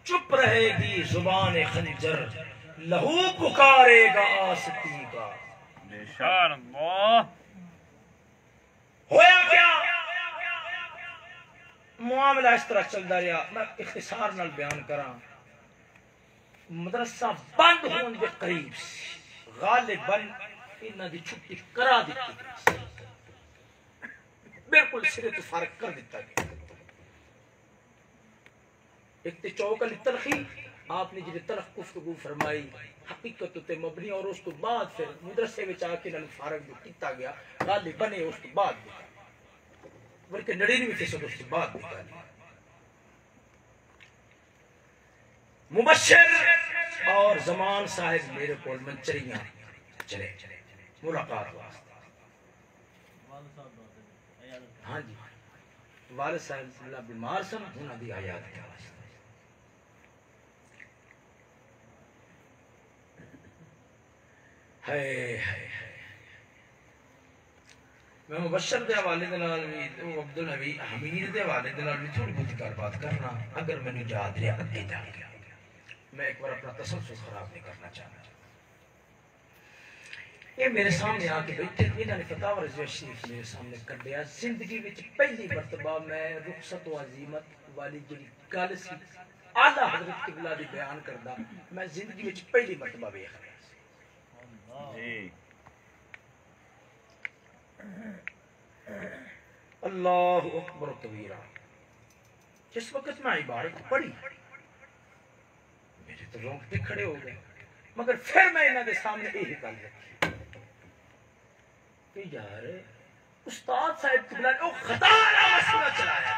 چپ رہے گی زبان خنجر لہو پکارے گا آستی کا نشان اللہ ہویا کیا معاملہ اس طرح چلتا رہا میں اختصار نال بیان کراں مدرسہ بند ہون دے قریب سی غالباً انہاں دی چھٹی کرا دیتی گئی بالکل سرے تو فارغ کر دیتا گیا ایک تے چوک علی تلخی آپ نے جی تلخ گفتگو فرمائی حقیقت تے مبنی اور اس تو بعد پھر مدرسے وچ آ کے فارغ جو کیتا گیا غالباً اس تو بعد دیتا بلکہ 99% اس کے بعد دیتا مبشر اور زمان صاحب میرے کول منچریاں چلے ملاقات واسطے ہاں جی والد صاحب اللہ بیمار سن انہاں دی حیات کے واسطے میں مبشر دے حوالے دے نال وی عبد الحمید دے حوالے دے نال وی تھوڑی بہت گل بات کرنا اگر مینوں یاد رہا اگے جا کے میں ایک بار اپنا تسلسل خراب نہیں کرنا چاہتا یہ میرے سامنے آ کے بیٹھے انہوں نے فتاوی رضویہ شریف میرے سامنے کڈیا زندگی وچ پہلی مرتبہ میں رخصت و عزیمت والی جڑی گل سی اعلی حضرت قبلہ دی بیان کردا میں زندگی وچ پہلی مرتبہ ویکھ رہا جی اللہ اکبر کبیرہ جس وقت میں عبارت پڑھی میرے تو رونگٹے کھڑے ہو گئے مگر پھر میں انہوں نے سامنے یہی گل رکھی کہ یار استاد صاحب قبلہ نے خطا والا مسئلہ چلایا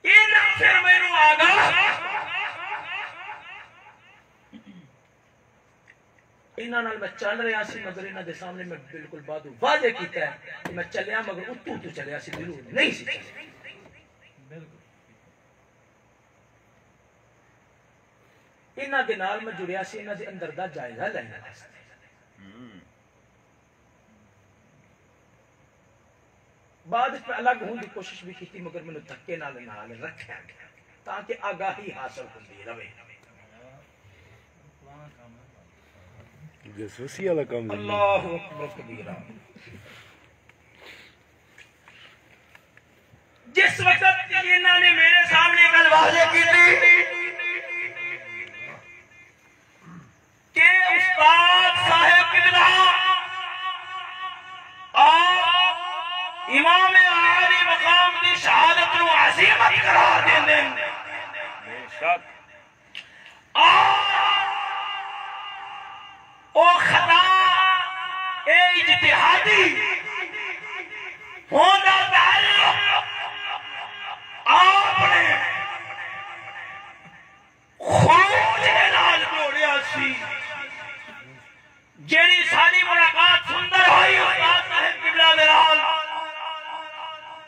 انہوں پھر میں نو آگاہ انہاں نال میں چل رہا سی مگر انہاں دے سامنے میں بالکل بات واضح کیتا ہے کہ میں چلیا مگر اتو تو چلیا سی دلوں نہیں سی انہاں دے نال میں جڑیا سی انہاں دے اندر دا جائزہ لینا واسطے بعد اس میں الگ ہون دی کوشش بھی کی مگر میں نے دھکے نال رکھا گیا تاکہ آگاہی حاصل ہوندی رہے جاسوسی والا کام اللہ اکبر کبیرہ جس وقت انہوں نے میرے سامنے گل واضح کی تھی کہ استاد صاحب قبلہ اور امام عالی مقام کی شہادت نو عظیمت قرار دیندے بے شک او خطا اے اجتہادی ہونا تعلق آپ نے خروج کے نال جوڑیا سی جیڑی ساری ملاقات سندر ہوئی استاد صاحب قبلہ دے نال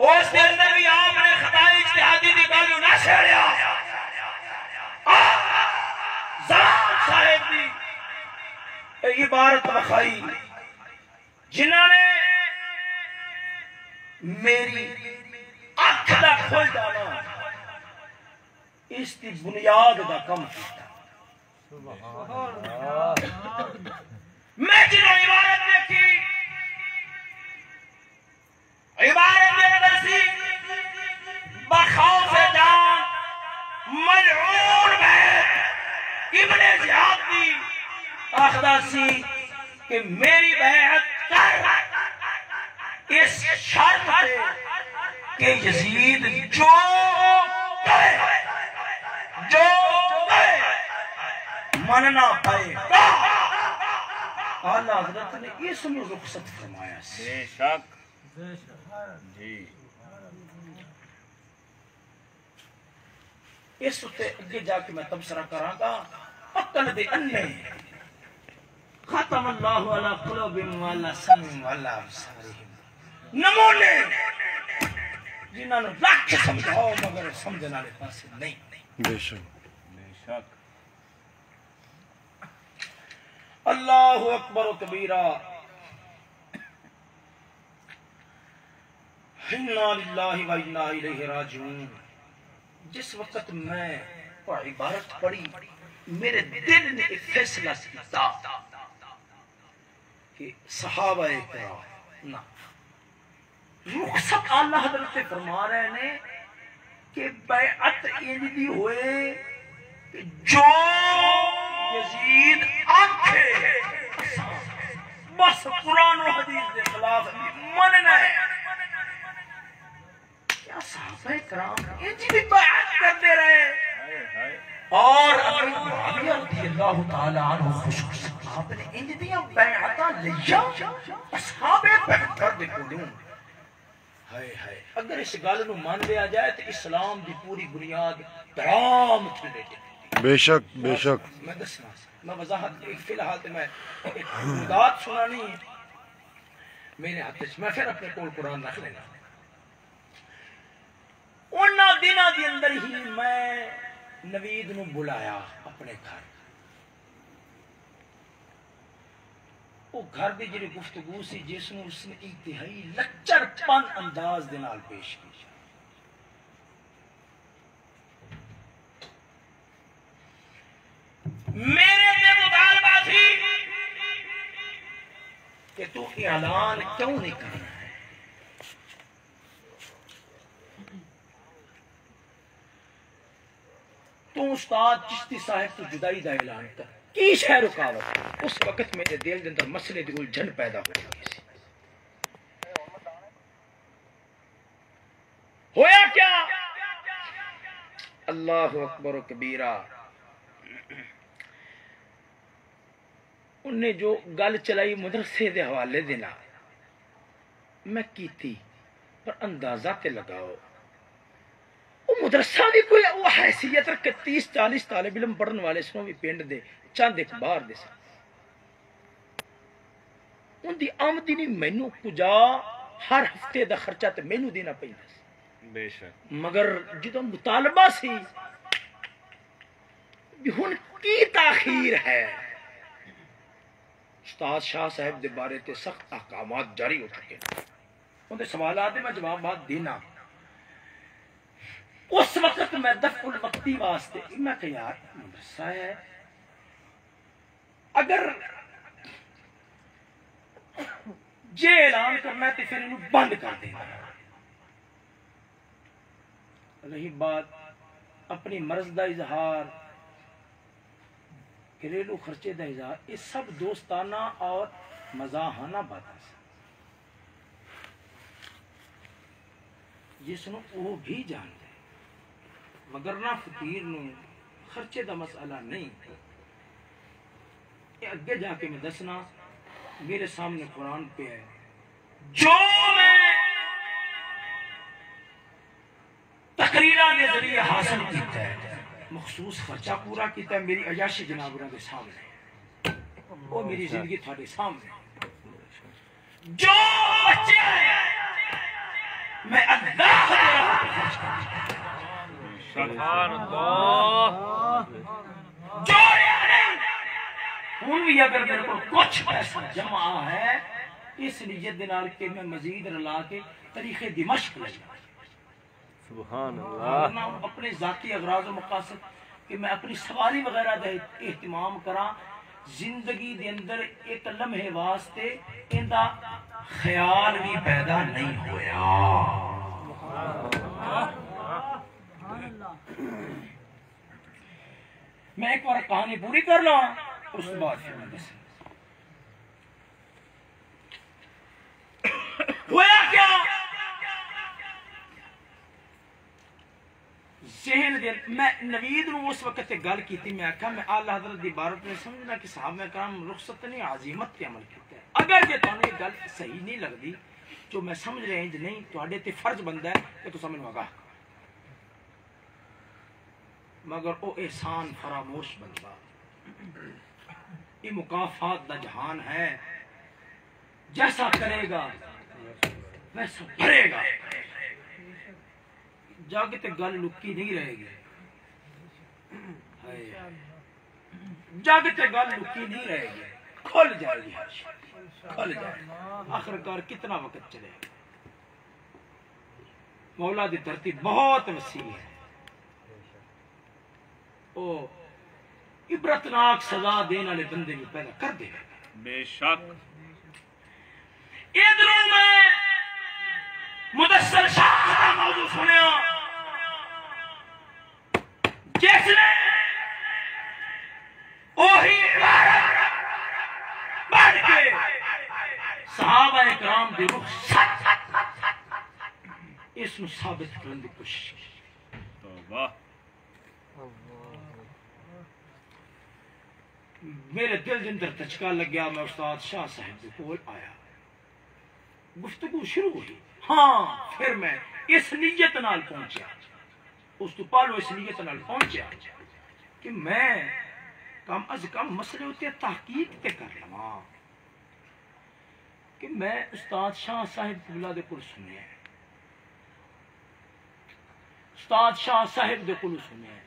اس دن میں بھی آپ نے خطائی اجتہادی دی گل نہ چھیڑیا زمان صاحب دی عبارت لکھائی جنہوں نے میری اکھ دا کھل جانا اس کی بنیاد دا کم کیتا میں جنہوں عبارت دیکھی عبارت دے اندر سی بخوف جان ملعون بیعت ابن زیاد دی آخدہ سی کہ میری بیعت کر اس شرط پہ کہ یزید جو کرے مننا پائے اعلیٰ حضرت نے اس میں رخصت فرمایا سی بے شک جی اس تے اگے جا کے میں تبصرہ کراں گا عقل دے انے ختم اللہ علی قلوبہم وعلی سمعہم وعلی ابصارہم نمونے جنہاں نوں لاکھ سمجھاؤ مگر سمجھن والے پاسے نہیں بے شک بے شک اللہ اکبر و کبیرہ انا للہ و انا الیہ راجعون جس وقت میں وہ عبارت پڑھی میرے دل نے ایک فیصلہ کیا کہ صحابہ کرام نہ رخصت اللہ حضرت فرما رہے ہیں کہ بیعت انجدی ہوئے کہ جو یزید آنکھے بس قرآن و حدیث کے خلاف مننا ہے کیا صحابہ کرام انجی بھی بیعت کرتے رہے اور معاویہ رضی اللہ تعالیٰ عنہ خصوص آپ نے انجدیاں بیعتاں لیا اصحاب بہتر دے کلوں اگر اس گل نو مان لیا جائے تو اسلام دی پوری بنیاد درام تھلے جائے بے شک بے شک میں دسنا میں وضاحت فی الحال تو میں ایک مداد سنانی ہے میرے ہاتھ میں پھر اپنے کول قرآن رکھ لینا انہاں دنوں دے اندر ہی میں نوید نو بلایا اپنے گھر وہ گھر دی جڑی گفتگو سی جس نو اس نے انتہائی لچر پن انداز دے نال پیش کی میرے میں مطالبہ تھی کہ تو اعلان کیوں نہیں کرنا ہے تو استاد چشتی صاحب تو جدائی دا اعلان کر کی شہ رکاوٹ اس وقت میرے دل اندر مسئلے دی الجھن پیدا ہو گئی سی ہویا کیا اللہ اکبر و کبیرہ انہیں جو گل چلائی مدرسے دے حوالے دینا میں کیتی پر اندازہ تے لگاؤ وہ مدرسہ بھی کوئی وہ حیثیت رکھے 30-40 طالب علم پڑھن والے سنوں بھی پینڈ دے چاند ایک بار دے سن ان دی آمدنی مینو کجا ہر ہفتے دا خرچہ تے مینو دینا پئی بے شک مگر جدو مطالبہ سی بھی ہن کی تاخیر ہے استاد شاہ صاحب دے بارے تے سخت احکامات جاری ہو چکے ان دے سوالات میں جوابات دینا اس وقت میں دفع الوقتی واسطے میں کہ یار مدرسہ ہے اگر جے اعلان کرنا ہے تو پھر انہوں بند کر دینا رہی بات اپنی مرض دا اظہار گھریلو خرچے دا اظہار یہ سب دوستانہ اور مزاحانہ باتیں جس نو وہ بھی جانتے مگر نہ فقیر نو خرچے دا مسئلہ نہیں یہ اگے جا کے میں دسنا میرے سامنے قرآن پہ ہے، جو میں تقریرہ کے ذریعے حاصل کیتا ہے، مخصوص خرچہ پورا کیتا ہے، میری عیاشی جناب کے سامنے، وہ میری زندگی تھوڑے سامنے، جو بچے ہیں میں اللہ کے راہ پہ خرچ کرتا ہوں، سبحان اللہ، جو نہیں ہوں بھی اگر میرے کو کچھ پیسہ جمع ہے اس نیت دے نال کہ میں مزید رلا کے طریق دمشق لے جاؤں، سبحان ورنہ اپنے ذاتی اغراض و مقاصد کہ میں اپنی سواری وغیرہ دے اہتمام کراں، زندگی دے اندر ایک لمحے واسطے ایندا خیال بھی پیدا نہیں ہویا۔ میں ایک بار کہانی پوری کر لوں، اس کے بعد پھر میں دس ہوا کیا ذہن دے میں نوید نو اس وقت گل کیتی، میں آکھا میں اعلی حضرت دی عبارت نے سمجھنا کہ صحابہ کرام رخصت نہیں عزیمت تے عمل کیتا ہے، اگر جے تانوں یہ گل صحیح نہیں لگدی جو میں سمجھ رہے ہیں نہیں تواڈے تے فرض بندا ہے کہ تساں مینوں آگاہ کرو، مگر او احسان فراموش بندا، یہ مکافات دا جہان ہے، جیسا کرے گا ویسا بھرے گا، جاگ تے گل لکی نہیں رہے گی، جاگ تے گل لکی نہیں رہے گی، کھل جائے گی، کھل جائے گی، آخرکار کتنا وقت چلے گا، مولا دی دھرتی بہت وسیع ہے، او عبرتناک سزا دین والے بندے بھی پیدا کر دے گا، بے شک، ادھروں میں مدثر شاہ کا موضوع سنیا، جس نے وہی عبارت پڑھ کے صحابہ اکرام دی رخصت اس نو ثابت کرنے کی کوشش کی، توبہ، میرے دل دے اندر تچکا لگیا، میں استاد شاہ صاحب کے کول آیا، گفتگو شروع ہوئی، ہاں پھر میں اس نیت نال پہنچیا، اس تو پالو اس نیت نال پہنچیا کہ میں کم از کم مسئلے ہوتے تحقیق تے کر لواں، کہ میں استاد شاہ صاحب قبلہ دے کول سنیا، استاد شاہ صاحب دے کول سنیا،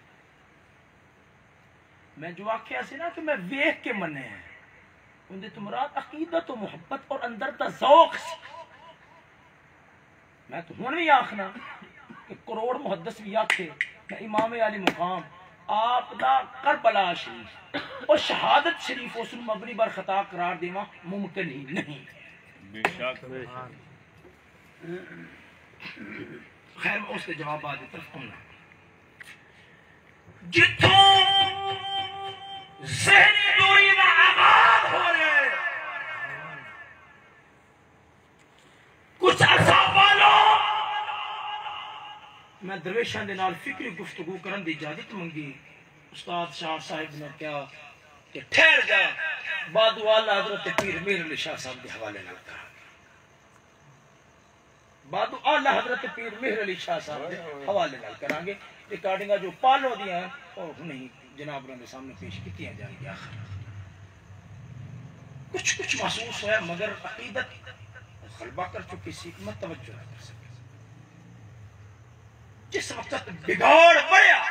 میں جو آکھیا سی نا کہ میں ویکھ کے منے ہیں، اندے تو مراد عقیدت و محبت اور اندر دا ذوق سی، میں تو ہون بھی آخنا کہ کروڑ محدث بھی آکھے میں امام علی مقام آپ دا کربلا شریف اور شہادت شریف اس مبنی بر خطا قرار دیواں ممکن ہی نہیں، بے شک، خیر میں اس کے جوابات دی طرف آنا، جتوں ذہنی دوری دا آغاز ہو رہے کچھ عرصہ والوں میں درویشاں دے نال فکری گفتگو کرن دی اجازت منگی، استاد شاہ صاحب نے کہا کہ ٹھہر جا، بعد والا حضرت پیر میر علی شاہ صاحب کے حوالے نال کر، بعد اعلی حضرت پیر میر علی شاہ صاحب کے حوالے نال کران گے، ریکارڈنگاں جو پالو دیاں اور نہیں جناب کے سامنے پیش کیتیاں جائیں گی، آخر کچھ محسوس ہوا مگر عقیدت غلبہ کر چکی سی، میں توجہ نہ کر سکے، جس وقت بگاڑ بڑھیا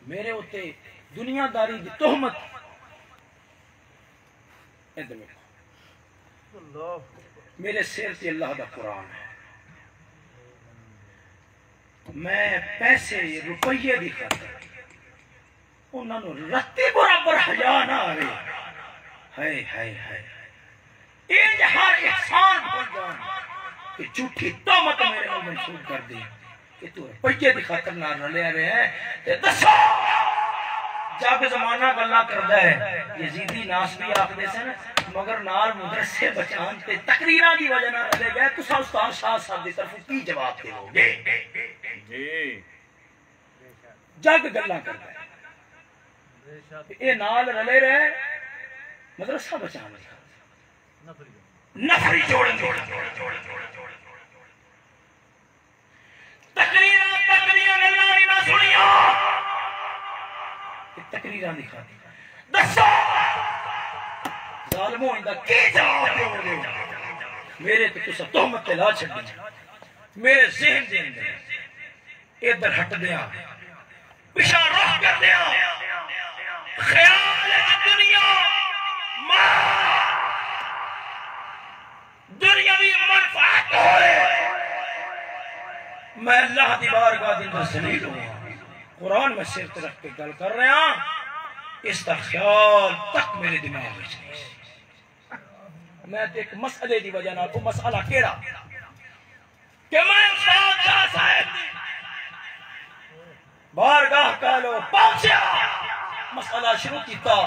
میرے ہوتے دنیا داری دی تہمت، ادھر دیکھو میرے سر تے اللہ دا قرآن ہے، میں پیسے روپیے دی خاطر انہوں نے رتی برابر حیا نہ آئے، ہائے ہائے ہائے انج ہر احسان ہو جان کہ جھوٹی تہمت میرے نال منسوب کر دی کہ تو روپیے دی خاطر نہ رلیا رہے ہیں، تے دسو جب زمانہ گلا کردا ہے یزیدی ناس بھی آکھدے سن مگر نال مدرسے بچان تے تقریراں دی وجہ نہ رلے گئے، تساں استاد شاہ صاحب دی طرف کی جواب دیو گے؟ جی، جگ گلا کردا ہے یہ نال رلے رہے مدرسہ بچانے نفری جوڑن تقریران اللہ نے نہ سنیا تقریران دکھا دی دسو ظالموں اندہ کی جواب دے میرے تو کسا تہمت لا چھڑ دی میرے ذہن دے اندر ادھر ہٹ دیا پشا رخ کر دیا خیال دنیا دنیاوی منفعت ہوئے میں اللہ دی بارگاہ دن پر ذلیل ہوں قرآن میں سر رکھ کے گل کر رہے ہیں اس کا خیال تک میرے دماغ میں نہیں میں ایک مسئلے دی وجہ نہ وہ مسئلہ کیڑا کہ میں استاد شاہ صاحب بارگاہ کالو پہنچیا مسئلہ شروع کیتا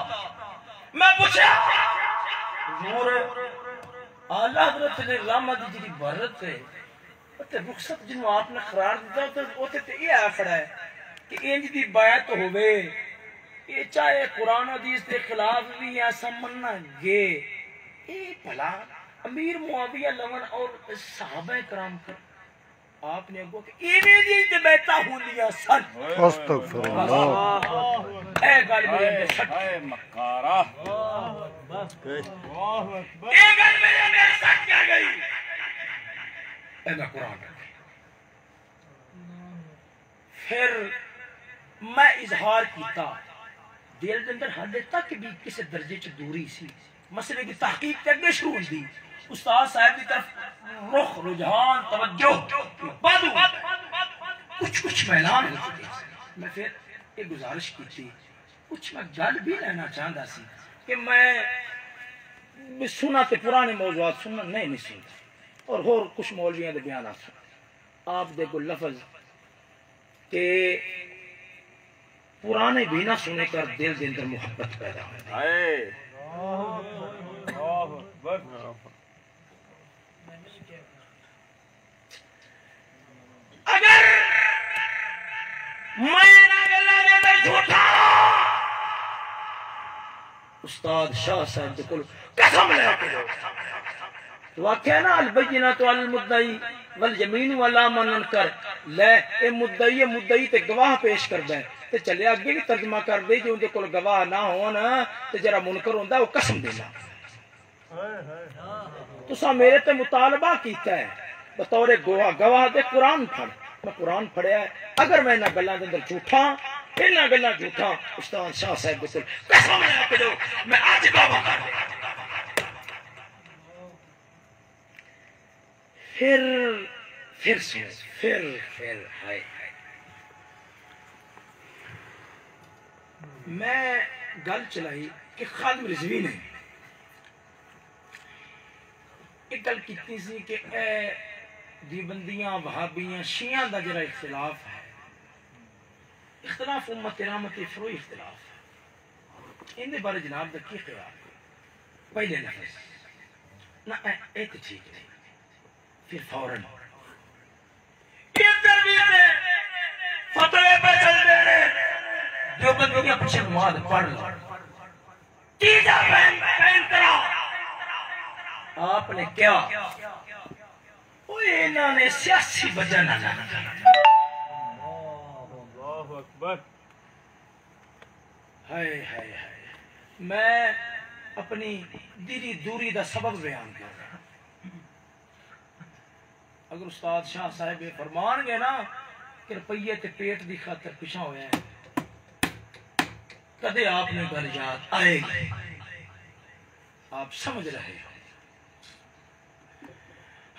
میں پوچھا حضور اعلی حضرت نے رحمت دی جڑی عبارت ہے تے رخصت جنوں آپ نے قرار دیتا تے اوتے تے یہ آکھڑا ہے کہ انج دی بیعت ہوے یہ چاہے قرآن حدیث کے خلاف بھی ایسا مننا گے یہ بھلا امیر معاویہ لون اور صحابہ کرام پر آپ نے کہا کہ ایویں دی بیعتاں ہوندیاں سن استغفر اللہ اے گل میرے اندر سٹ اے مکارا اے گل میرے اندر سٹ کیا گئی اے میں قرآن پھر میں اظہار کیتا دل کے اندر حد تک بھی کسی درجے چ دوری سی مسئلے کی تحقیق کرنے شروع ہوئی استاد صاحب کی طرف رخ رجحان توجہ بادو کچھ میلان ہوتے میں پھر ایک گزارش کی تھی کچھ میں گل بھی لینا چاہتا سی کہ میں سنا تے پرانے موضوعات سننا نہیں سنتا اور کچھ مولویاں دے بیانات سن آپ دے کو لفظ کہ پرانے بھی نہ سنے کر دل کے اندر محبت پیدا ہوئی اگر میں جھوٹا استاد شاہ صاحب کے قسم لے کے واقعہ نا البینۃ علی المدعی والیمین علی من انکر لے اے مدعی تے گواہ پیش کردا ہے تے چلے اگے بھی ترجمہ کر دے جو اندے کول گواہ نہ ہون تے جڑا منکر ہوندا وہ قسم دینا تساں میرے تے مطالبہ کیتا ہے بطور گواہ دے قرآن پڑھ میں قرآن پڑھیا ہے اگر میں نہ گلاں دے اندر جھوٹا انہاں گلاں جھوٹا استاد شاہ صاحب دے کول قسم لے کے دو میں اج گواہ کر دے پھر ہائے میں گل چلائی کہ خادم رضوی نے ایک گل کیتی سی کہ اے دیوبندیاں وہابیاں شیعہ دا جڑا اختلاف ہے اختلاف امت رحمت فروئی اختلاف ہے ان دے بارے جناب دا کی خیال پہلے لفظ نہ اے تے ٹھیک نہیں پھر فوراً فتوے پہ چل دے رہے جو بندیاں پیچھے نماز پڑھ لو تیجا پہن کرا آپ نے کیا وہ انہوں نے سیاسی وجہ نہ جانا اللہ اکبر ہائے میں اپنی دلی دوری دا سبب بیان کر رہا ہوں اگر استاد شاہ صاحب فرمان گے نا کہ روپیے تے پیٹ دی خاطر پیچھا ہویا ہے کدے آپ نے گل یاد آئے گی آپ سمجھ رہے ہو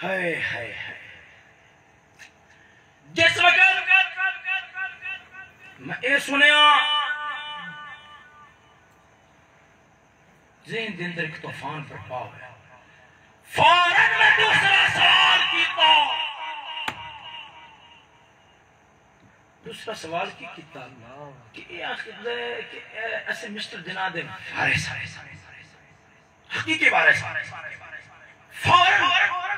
ہائے جس وقت میں اے سنیا ذہن دے اندر ایک طوفان برپا ہوا فوراً میں دوسرا سوال کیتا کہ ایسے مسٹر جناح دے وارث حقیقی وارث فوراً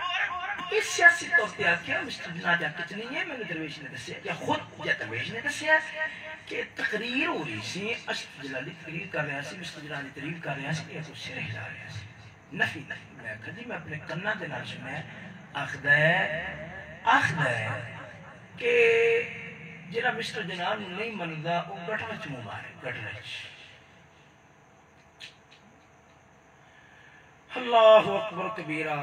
اس سیاسی طور پہ آکیا مسٹر جناجہ کچھ نہیں ہے، میں نے درویش نے دسیا یا خود یا درویش نے دسیا کہ تقریر ہو رہی سی، اشرف جلالی تقریر کر رہا سی، مسٹر جلالی تقریر کر رہا سی، یہ تو سرے ہلا رہا سی نفی میں کہا جی میں اپنے کنہ دے نال سنیا آخد ہے کہ جنہا مسٹر جناب نہیں مندا وہ گٹرچ منہ مارے گٹرچ اللہ اکبر کبیرہ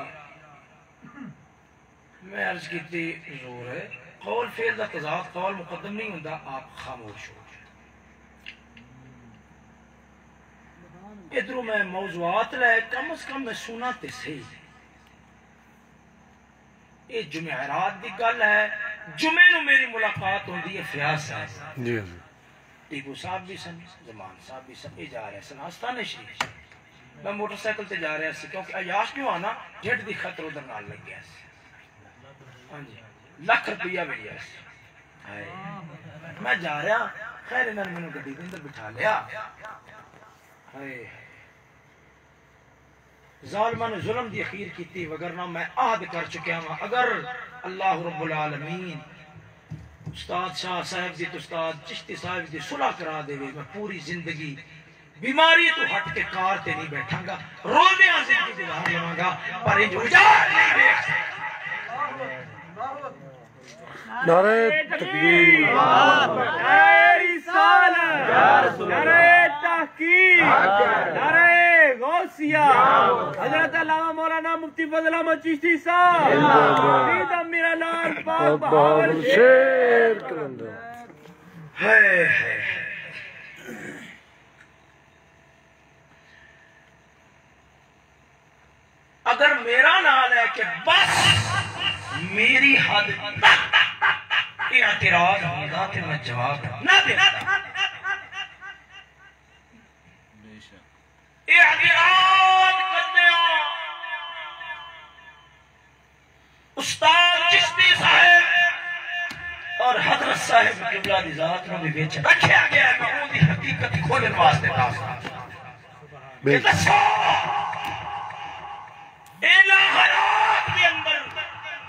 میں عرض کی تھی حضور ہے قول فعل دا تضاد قول مقدم نہیں ہوندا آپ خاموش ہو ادھروں میں موضوعات لائے کم از کم میں سنا تے صحیح یہ جمعرات دی گل ہے جمعے نو میری ملاقات ہوندی ہے فیاض صاحب جی ٹیپو صاحب بھی سن زمان صاحب بھی سن یہ جا رہے سن آستانے شریف میں موٹر سائیکل تے جا رہا سی کیونکہ عیاش کیوں آنا جھٹ دی خطر ادھر نال لگ گیا سی ہاں جی لاکھ روپیہ مل گیا سی میں جا رہا خیر انہوں نے مینوں گڈی دے اندر بٹھا لیا ظالمہ نے ظلم دی اخیر کیتی وگرنہ میں عہد کر چکیا ہوں اگر اللہ رب العالمین استاد شاہ صاحب دی استاد چشتی صاحب دی صلح کرا دے میں پوری زندگی بیماری تو ہٹ کے کار تے نہیں بیٹھا گا روزیاں زندگی گزار لواں گا پر انج اجاڑ نہیں دیکھ نعرہ تکبیر نعرہ رسالت نعرہ تحقیق نعرہ غوثیہ حضرت علامہ مولانا مفتی فضل احمد چشتی صاحب فرید امیر لال پاک بہاول شیر کلندر اگر میرا نال ہے کہ بس میری حد تک اعتراض ہوگا تو میں جواب نہ دیتا اعتراض کرنے استاد چشتی صاحب اور حضرت صاحب قبلہ دی ذات نے بھی بیچ رکھیا گیا ہے میں وہ دی حقیقت کھولن واسطے کہ دسو الہیات کے اندر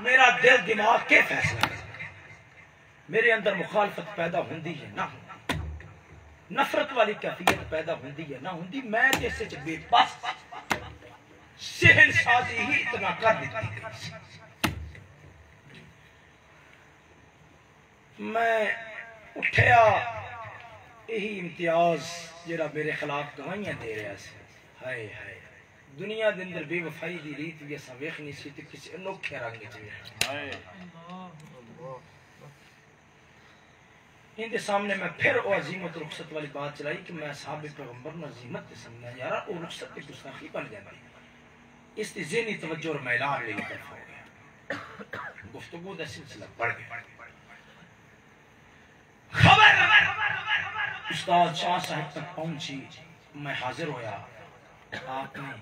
میرا دل دماغ کے فیصلہ میرے اندر مخالفت پیدا ہوندی ہے نہ ہوندی نفرت والی کیفیت پیدا ہوندی ہے نہ ہوندی میں جیسے بے بس سہن سازی ہی اتنا کر دیتی میں اٹھیا یہی امتیاز جڑا میرے خلاف گواہیاں دے رہا سی ہائے ہائے دنیا دے اندر بے وفائی دی ریت بھی اساں ویکھنی سی تے کسی انوکھے رنگ وچ ان دے سامنے میں پھر او عظیمت رخصت والی بات چلائی کہ میں صحابہ پیغمبر نے عظیمت تے سمجھا یارا او رخصت تے گستاخی بن جاندی اس دی ذہنی توجہ اور میلان لے طرف ہو گیا گفتگو دا سلسلہ بڑھ گیا خبر استاد شاہ صاحب تک پہنچی میں حاضر ہویا آپ نے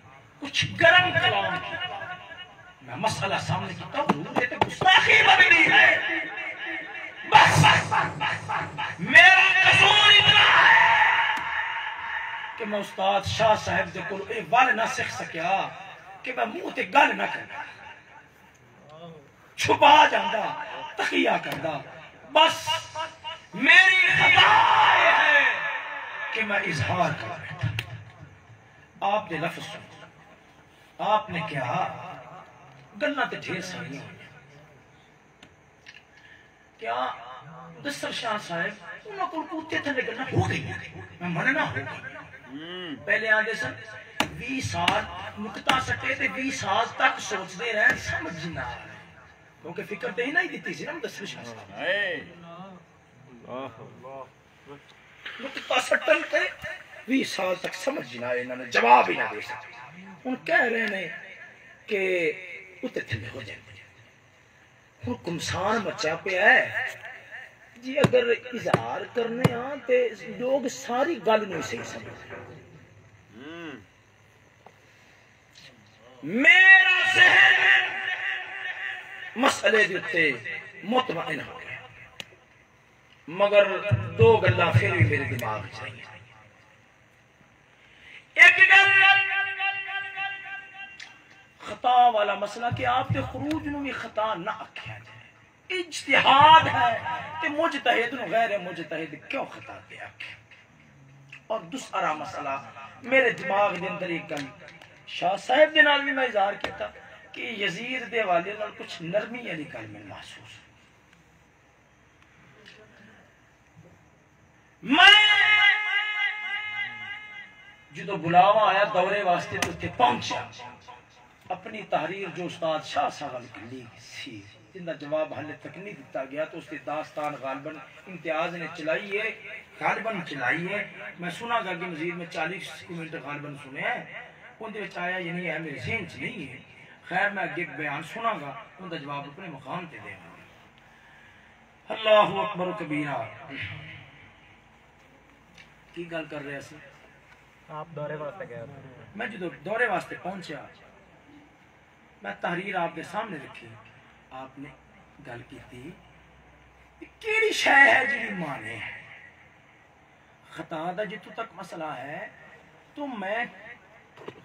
کچھ گرم کلام کی میں مسئلہ سامنے کی حضور یہ تو گستاخی بننی ہے بس میرا قصور اتنا ہے کہ میں استاد شاہ صاحب دے کول اے ول نہ سکھ سکیا کہ میں منہ تے گل نہ کردا چھپا جاندا تقیہ کردا بس میری خطا ہے کہ میں اظہار کر بیٹھا آپ نے لفظ سن آپ نے کہا گلنا تے ڈھیر ساری ہوئی کیا دستر شاہ صاحب انہوں کو کوتے تھے گلنا ہو گئی میں مننا ہو گئی پہلے آدھے سن 20 سال نکتہ سٹے تے 20 سال تک سوچ دے رہے سمجھ نہ آ رہے کیونکہ فکر تے ہی نہیں دیتی سی نا دستر شاہ صاحب نکتہ سٹن تے 20 سال تک سمجھ نہ آئے انہوں نے جواب ہی نہ دے سکتے ان کہہ رہے ہیں کہ اتے تھلے ہو جائیں حکم سان بچہ پہ ہے جی اگر اظہار کرنے ہاں تے لوگ ساری گل نہیں صحیح سمجھ میرا ذہن مسئلے دیتے مطمئن ہو گیا مگر دو گلہ پھر بھی میرے دماغ چاہیے ایک گل خطا والا مسئلہ کہ آپ کے خروج نو بھی خطا نہ آکھیا جائے، اجتہاد ہے کہ مجتہد نو غیر مجتہد کیوں خطا دے آکھے۔ اور دوسرا مسئلہ میرے دماغ دے اندر ایک گل شاہ صاحب دے نال بھی میں اظہار کیتا کہ یزید دے والے نال کچھ نرمی علی گل میں محسوس، میں جدو بلاوا آیا دورے واسطے تو اتنے پہنچا، اپنی تحریر جو استاد شاہ صاحب کی سی جن کا جواب حالے تک نہیں دیتا گیا، تو اس کی داستان غالباً امتیاز نے چلائی ہے، غالباً چلائی ہے، میں سنا گا کہ مزید میں 40 منٹ غالباً سنے ہیں، ان دے آیا یہ نہیں ہے، میرے ذہن چ نہیں ہے، خیر میں اگے بیان سنا گا، ان کا جواب اپنے مقام تے دے گا۔ اللہ اکبر و کبیرہ۔ کی گل کر رہے ہیں؟ آپ دورے واسطے گئے تھے؟ میں جدو دورے واسطے پہنچا، میں تحریر آپ کے سامنے رکھی، آپ نے گل کی تھی کیڑی شے ہے جی مانے ہے خطا دا جتو تک مسئلہ ہے، تو میں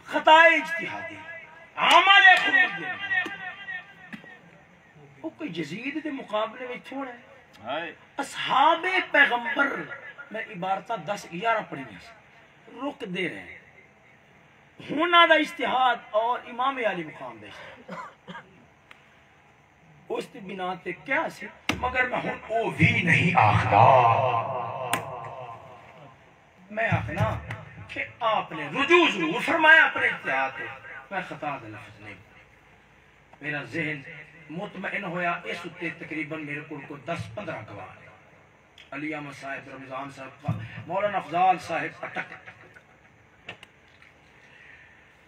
خطا اجتہادی عمل خروج دے وہ کوئی یزید دے مقابلے میں تھوڑا ہے۔ اصحاب پیغمبر میں عبارتہ 10-11 پڑھی ہیں، رک دے رہے ہیں، ہونا دا اجتہاد اور امام علی مقام دا اجتہاد اس کی بنا تے کیا سی، مگر میں ہوں او بھی نہیں آخنا، میں آخنا کہ آپ نے رجوع ضرور فرمایا اپنے اجتہاد پہ، میں خطا دا لفظ نہیں، میرا ذہن مطمئن ہویا، اس اتے تقریباً میرے کو 10-15 گواہ ہے، علی احمد صاحب، رمضان صاحب، مولانا افضال صاحب اٹک،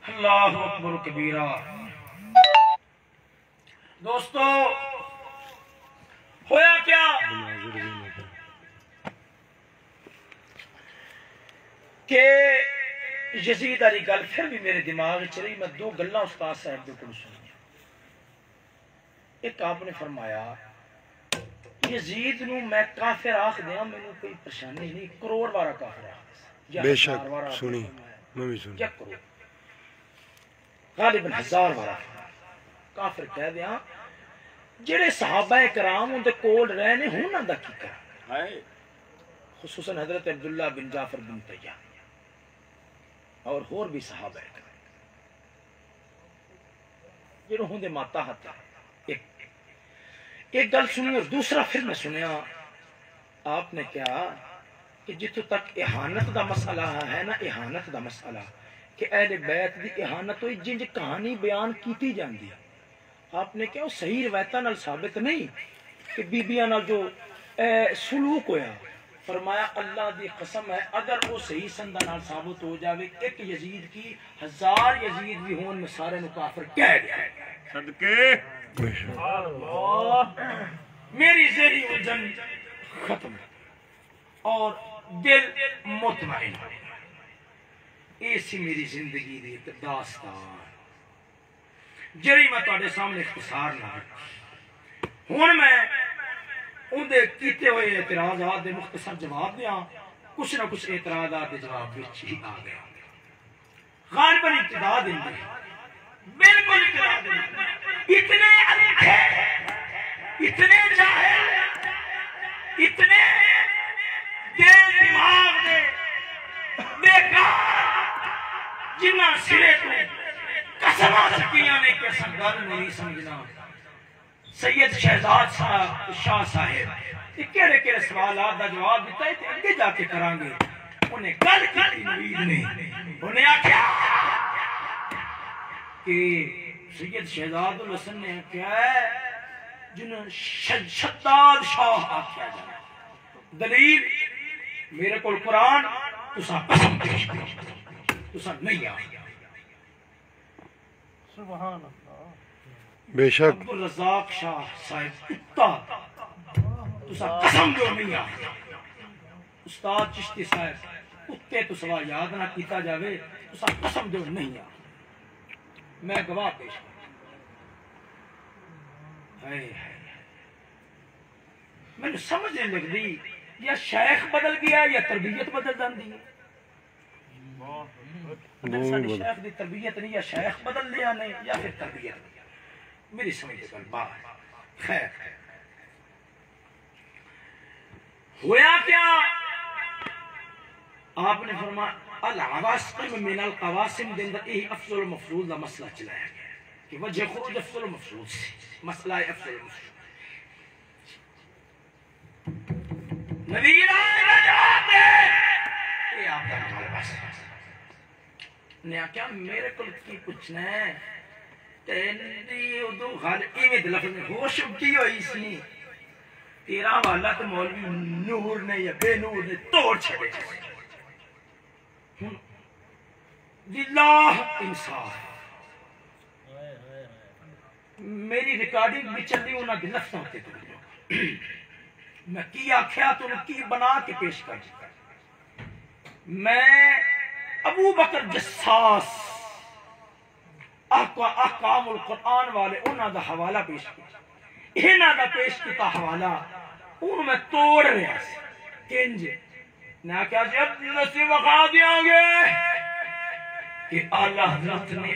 اللہ اکبر کبیرہ۔ دوستو ہویا کیا کہ یزید علی گل پھر بھی میرے دماغ چلی، میں 2 گلاں استاد صاحب دے کول سنی۔ ایک آپ نے فرمایا یزید نو میں کافر آخ دیاں، مینوں کوئی پریشانی نہیں، کروڑ وارا کافر آخ دے، بے شک سنی میں بھی سنی، کیا کرو غالباً 1000 وارا کافر کہہ دیاں، جڑے صحابہ کرام ان دے کول رہنے ہوں دا کی کرا، خصوصاً حضرت عبداللہ بن جعفر بن طیار اور بھی صحابہ کرام جڑے ہوں دے ماتا ہتا۔ ایک گل سنی، اور دوسرا پھر میں سنیا آپ نے کہا کہ جتوں تک احانت دا مسئلہ ہے نا، احانت دا مسئلہ کہ اہل بیت دی احانت ہوئی جنج کہانی بیان کیتی جاندی ہے، آپ نے کہا وہ صحیح روایتاں نال ثابت نہیں کہ بیبیاں نال جو سلوک ہویا، فرمایا اللہ دی قسم ہے اگر وہ صحیح سندہ نال ثابت ہو جاوے، ایک یزید کی 1000 یزید بھی ہون میں سارے نو کافر کہہ گیا صدقے میری ذہنی الجھن ختم اور دل مطمئن، ایسی میری زندگی دی ایک داستان جڑی میں تواڈے سامنے اختصار نہ ہن میں ان دے کیتے ہوئے اعتراضات دے مختصر جواب دیاں، کچھ نہ کچھ اعتراضات دے جواب وچ ہی آ گیا، غالباً ابتدا دن دے بالکل ابتدا دن اتنے اندھے، اتنے جاہل، اتنے دے دماغ دے بیکار جنہ سرے کو قسمہ سکیاں نے کہ سنگل نہیں سمجھنا، سید شہزاد شاہ صاحب یہ کہڑے کہڑے سوالات دا جواب دیتا ہے، اگے جا کے کران گے، انہیں گل کی نوید نے انہیں آکھیا کہ سید شہزاد الحسن نے کیا ہے جنہیں شداد شاہ آکھیا جائے، دلیل میرے کو قرآن تسا قسم پیش کرو، تسا نہیں آئے، سبحان اللہ، بے شک عبدالرزاق شاہ صاحب کتا تسا قسم جو نہیں آئے، استاد چشتی صاحب کتے تو سوا یاد نہ کیتا جاوے، تسا قسم جو نہیں آئے، میں گواہ پیش کروں، میں نے سمجھنے لگ دی یا شیخ بدل گیا یا تربیت بدل جاندی ہے، شیخ دی تربیت نہیں یا شیخ بدل لیا نہیں یا پھر تربیت نہیں میری سمجھ کر بات خیر ہوا کیا آپ نے فرمایا العواسم من القواسم دے اندر یہی افضل المفروض کا مسئلہ چلایا گیا کہ وجہ خروج افضل المفروض سے مسئلہ افضل المفروض نبی جواب دے یہ آپ کا مطالبہ سے نے کیا میرے کو کی پوچھنا ہے تیری ادو غال ایویں لفظ میں ہوش اٹھی ہوئی سی تیرا والا تو مولوی نور نے یا بے نور نے توڑ چھڑے للہ انصاف میری ریکارڈنگ بھی چل رہی انہاں دے لفظ ہوتے تو میں کی آکھیا تو کی بنا کے پیش کر دیتا میں ابو بکر جساس احکام القرآن والے انہاں دا حوالہ پیش کیا انہاں دا پیش کیتا حوالہ ان میں توڑ رہا سی کنج نہ کیا جب نصیب وقا دیاں گے کہ اعلیٰ حضرت نے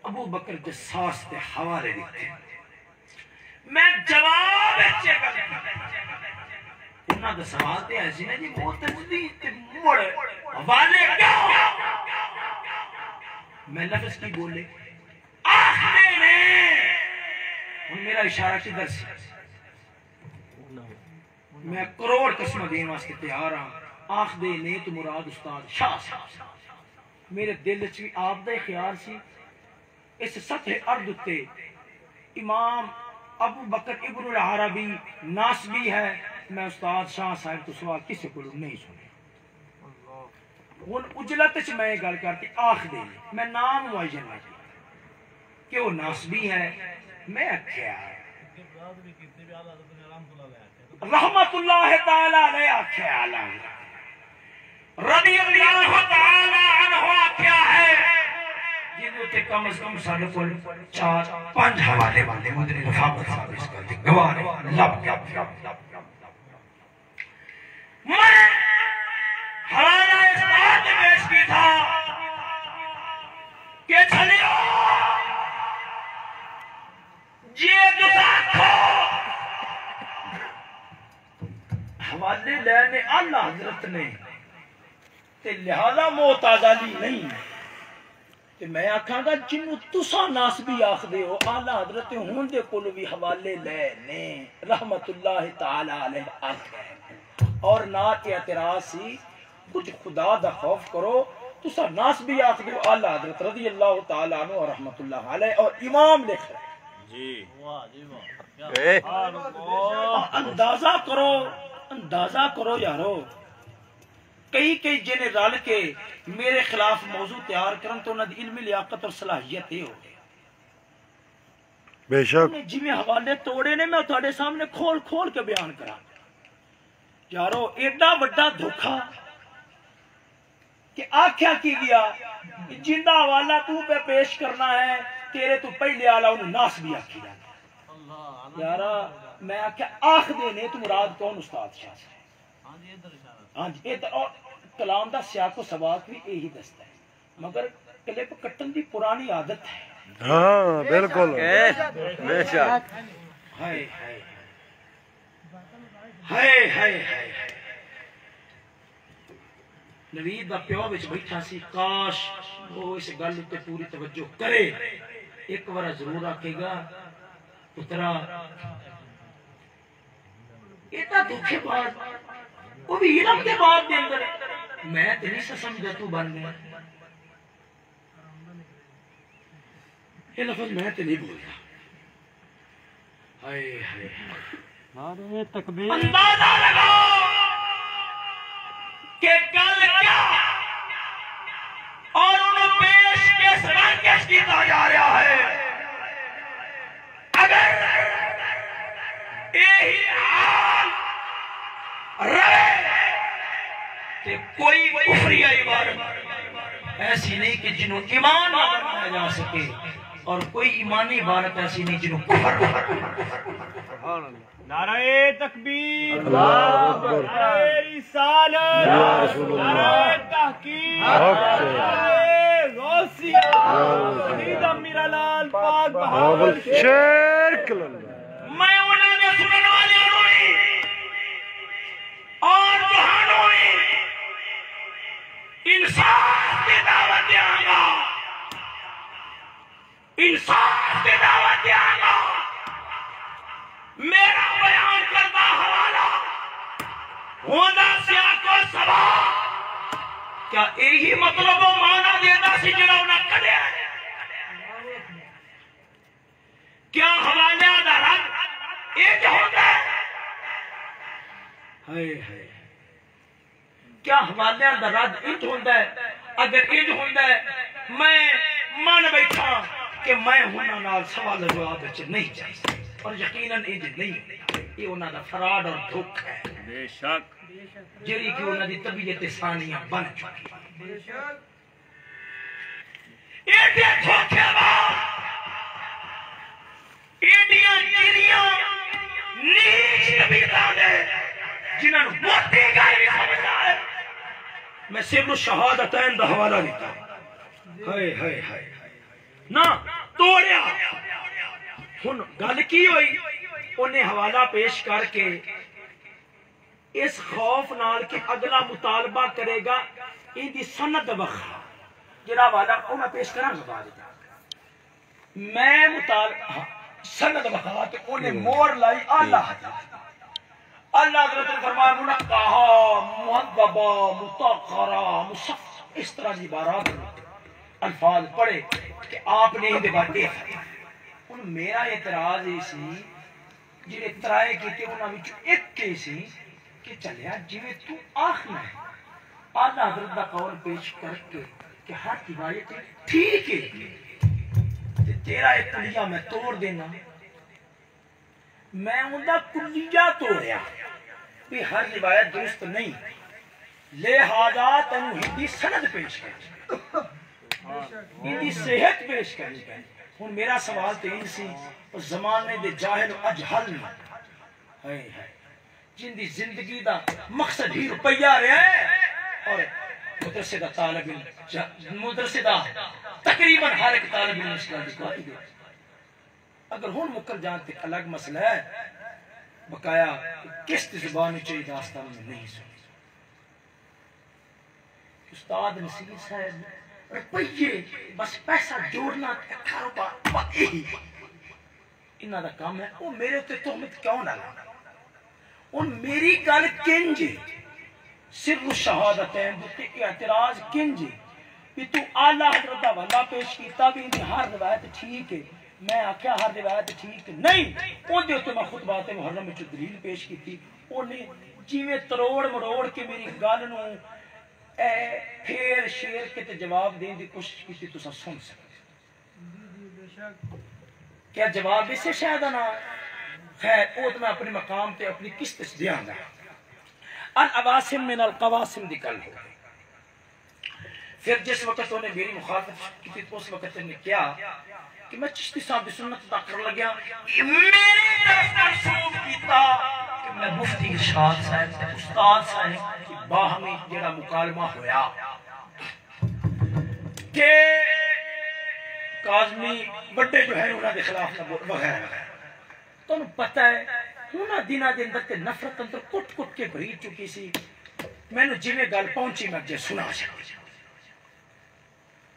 ابو بکر جساس دے حوالے دیتے میں جواب اچھے کر انہاں دا سوال تے ایسی نا جی معتزلی تے مڑ حوالے کیا میں لفظ کی بولے آخرے نے ان میرا اشارہ کی درس میں کروڑ قسمہ دین واسطے تیار ہاں آخ دے نے تو مراد استاد شاہ میرے دل چوی آپ دے خیال سی اس سطح ارد تے امام ابو بکر ابن العربی ناسبی ہے میں استاد شاہ صاحب تو سوال کسی کو نہیں سنے ان اجلت چ میں گل کرتی آخ دے میں نام معین نہ کیا کہ وہ ناسبی ہے میں اکھیا رحمت اللہ تعالی علیہ اکھیا رضی اللہ تعالی عنہ کیا ہے جنہوں تے کم از کم سارے کو 4-5 حوالے والے مدنی رفاقت صاحب اس کا گواہ لب میں حوالہ اس بات پیش کی تھا کہ چلیو یہ دساکھو حوالے لینے اللہ حضرت نے تے لہذا معتزلی نہیں تے میں آکھاں گا جنوں تساں ناسبی آکھ دے ہو اعلی حضرت ہون دے کول بھی حوالے لے نے رحمت اللہ تعالی علیہ آکھے اور نہ کے اعتراض سی کچھ خدا دا خوف کرو تساں ناسبی آکھ دے ہو اعلی حضرت رضی اللہ تعالی عنہ اور رحمت اللہ علیہ اور امام لکھ رہے جی واہ جی واہ اندازہ کرو یارو کئی جنے رل کے میرے خلاف موضوع تیار کرن تو انہاں دی علمی لیاقت اور صلاحیت یہ ہو گئی بے شک جی میں حوالے توڑے نے میں تھوڑے سامنے کھول کے بیان کرا یارو ایڈا بڑا دھوکا کہ آکھیا کی گیا جندہ حوالہ تو پہ پیش کرنا ہے تیرے تو پہلے آلہ انہوں ناس بھی آکھی جانا یارا میں آکھیا آخ دینے تو مراد کون استاد شاہ سے ہاں جی اور کلام دا سیاق و سباق بھی یہی دستا ہے مگر کلپ کٹن دی پرانی عادت ہے ہاں بالکل بے شک ہائے ہائے ہائے نوید دا پیو وچ بیٹھا سی کاش وہ اس گل تے پوری توجہ کرے ایک بار ضرور آکھے گا پترا ایتا دکھے بات وہ بھی علم کے بعد دے اندر میں تیری سے سمجھا تو بن گیا یہ لفظ میں تے نہیں بول رہا ہائے ہائے نعرہ تکبیر اندازہ لگاؤ کہ کل کیا اور انہوں پیش کس رنگش کیتا جا رہا ہے اگر یہی حال رہے کہ کوئی کفری عبارت ایسی نہیں کہ جنہوں ایمان نہ بنایا جا سکے اور کوئی ایمانی عبارت ایسی نہیں جنہوں کفر نعرہ تکبیر نعرہ رسالت نعرہ تحقیق تحقیق نعرہ غوثیہ شہید میرا لال پاک بہاول شیر کلندر میں انہوں نے سنن والے ہوئی اور جہانوں میں انصاف کی دعوت دیا گا، انصاف کی دعوت دیا گا۔ میرا بیان کرنا حوالہ ہونا سیاہ کو سبا کیا یہی مطلب و معنی دیتا سی جڑا انہاں کھڑے ہیں؟ کیا حوالہ دا رد ایک ہوتا ہے؟ کیا حوالہ دا رد ایک ہوتا ہے؟ اگر ایک ہوتا ہے میں مان بیٹھا کہ میں ہونا نال سوال جواب نہیں چاہیے، اور یقیناً ایج نہیں، یہ انہاں دا فراڈ اور دھوکہ ہے بے شک جیڑی کہ انہاں دی طبیعت ثانیہ بن چکی۔ ایڈے دھوکے بعد ایڈیاں چیریاں نیچ طبیعتاں دے جنہاں نوں موٹی گل بھی سمجھدا ہے، میں سر الشہادتین دا حوالہ دیتا ہائے ہائے ہائے نہ توڑیا۔ ہن گل کی ہوئی؟ انہیں حوالہ پیش کر کے اس خوف نال کہ اگلا مطالبہ کرے گا ان دی سند بخا جڑا حوالہ او میں پیش کراں گا بعد میں مطالبہ سند بخا تے انہیں مور لائی اللہ اللہ حضرت نے فرمایا منقہا مہذبہ مطہرہ مصفہ، اس طرح کی عبارات الفاظ پڑھے کہ آپ نے ان دے بعد دے فرمایا۔ میرا اعتراض اسی جڑے ترائے کیتے انہاں وچ ایک کے سی کہ چلیا جویں تو آخنا ہے اعلیٰ حضرت دا قول پیش کر کے کہ ہر روایت ٹھیک ہے، تیرا ایک کلیہ میں توڑ دینا، میں اندہ کلیہ توڑیا بھی ہر روایت درست نہیں، لہذا تنو ہندی سند پیش کر ہندی صحت پیش کرنی پہنی۔ ہن میرا سوال تو ان سی زمانے دے جاہل و اجہل میں جن دی زندگی دا مقصد ہی روپیہ رہے ہیں، اور مدرسے دا طالب علم مدرسے دا تقریباً ہر ایک طالب علم اسلام دی کوئی دے اگر ہن مکر جانتے الگ مسئلہ ہے، بقایا کس زبان چاہیے داستان میں نہیں سنی۔ استاد نصیر صاحب روپیے بس پیسہ جوڑنا کاروبار یہی انہاں دا کام ہے، وہ میرے تے تہمت کیوں نہ لانا؟ ان میری گل کنج سر الشہادتین تے اعتراض کنج کہ تو اعلیٰ حضرت دا حوالہ پیش کیتا بھی ان ہر روایت ٹھیک ہے، میں آکھیا ہر روایت ٹھیک نہیں، ان دے تے میں خطبات محرم وچ دلیل پیش کیتی، انہیں جویں تروڑ مروڑ کے میری گل نو پھر شیر کے تے جواب دین دی کوشش کی تو سن سکتے۔ کیا جواب اسے شاید نہ خیر او تو میں اپنے مقام تے اپنی قسط سے دیاں گا۔ ان عواسم من القواسم دی گل ہو گئی۔ پھر جس وقت انہوں نے میری مخالفت کی تو اس وقت نے کیا کہ میں چشتی صاحب دی سنت ادا کر لگیا، میری طرف منسوب کیتا کہ میں مفتی ارشاد صاحب استاد صاحب کی باہمی جڑا مکالمہ ہویا کہ کاظمی بڑے جو ہیں انہوں نے خلاف وغیرہ تو انہوں پتہ ہے انہوں دنہ دن اندر نفرت اندر کٹ کٹ کے بھری چکی سی، میں نے جویں گل پہنچی میں جے سنا چھڑی،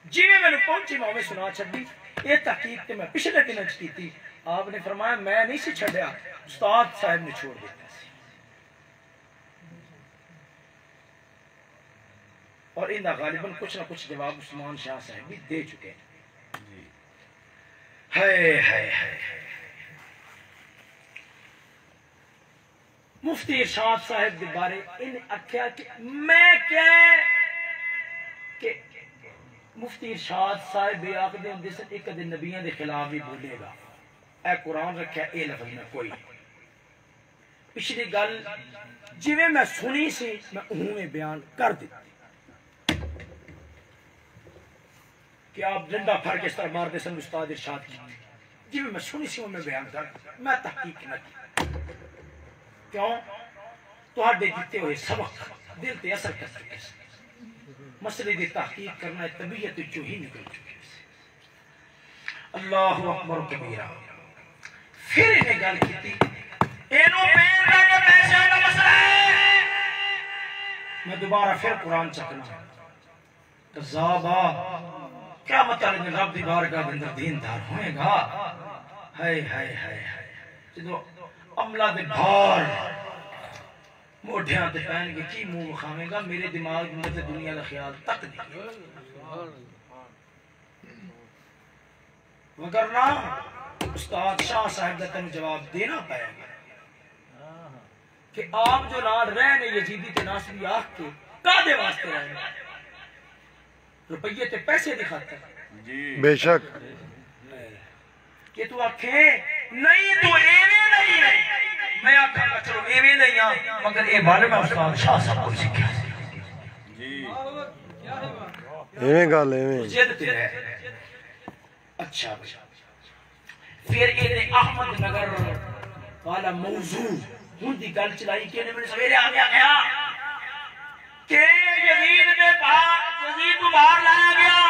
جویں میں نے پہنچی میں ہمیں سنا چھڑی۔ یہ تحقیق تے میں پچھلے دن کی تھی، آپ نے فرمایا میں نہیں سی چھڑیا، استاد صاحب نے چھوڑ دیتا سی، اور انہا غالباً کچھ نہ کچھ جواب عثمان شاہ صاحب بھی دے چکے ہیں۔ ہائے ہائے ہائے مفتی ارشاد صاحب کے بارے انہیں اکھیا کہ میں کیا کہ مفتی ارشاد صاحب بے آخر دے سے ایک دن نبیوں دے خلاف بھی بولے گا، اے قرآن رکھیا اے لفظ میں کوئی پچھلی گل جویں میں سنی سی میں انہوں میں بیان کر دیتی کہ آپ ڈنڈا پھڑ کے اس طرح مار دے سن استاد ارشاد کی، جویں میں سنی سی میں بیان کر میں تحقیق نہ کی، کیوں تو ہڈے دیتے ہوئے سبق دل تے اثر کر سکے مسئلے کی تحقیق کرنا طبیعت جو ہی نکل چکے اللہ اکبر کبیرہ پھر انہیں گل کی تھی اینو پین کا پیسے کا مسئلہ ہے میں دوبارہ پھر قرآن چکنا قذابا کیا مطلب رب دی بارگاہ کے اندر دیندار ہوئے گا ہائے ہائے ہائے جدو عملہ دے بھار موڑھیاں تے پہن کے کی منہ کھاویں گا میرے دماغ میں تے دنیا کا خیال تک نہیں وگرنہ استاد شاہ صاحب کا تم جواب دینا پائے گا کہ آپ جو نال رہنے یزیدی تے ناصری آخ کے کادے واسطے رہنے روپیے تے پیسے دکھاتا ہے بے شک کہ تو آنکھیں نہیں تو ایویں نہیں ہے میں آنکھیں کا چلو ایویں نہیں ہاں مگر اے بارے میں استاد شاہ صاحب کو سکھیا ایویں گل ایویں جد تے ہے اچھا پھر انہیں احمد نگر والا موضوع ہن دی گل چلائی کہ نے میں سویرے آ گیا کہ یزید نے یزید کو باہر لایا گیا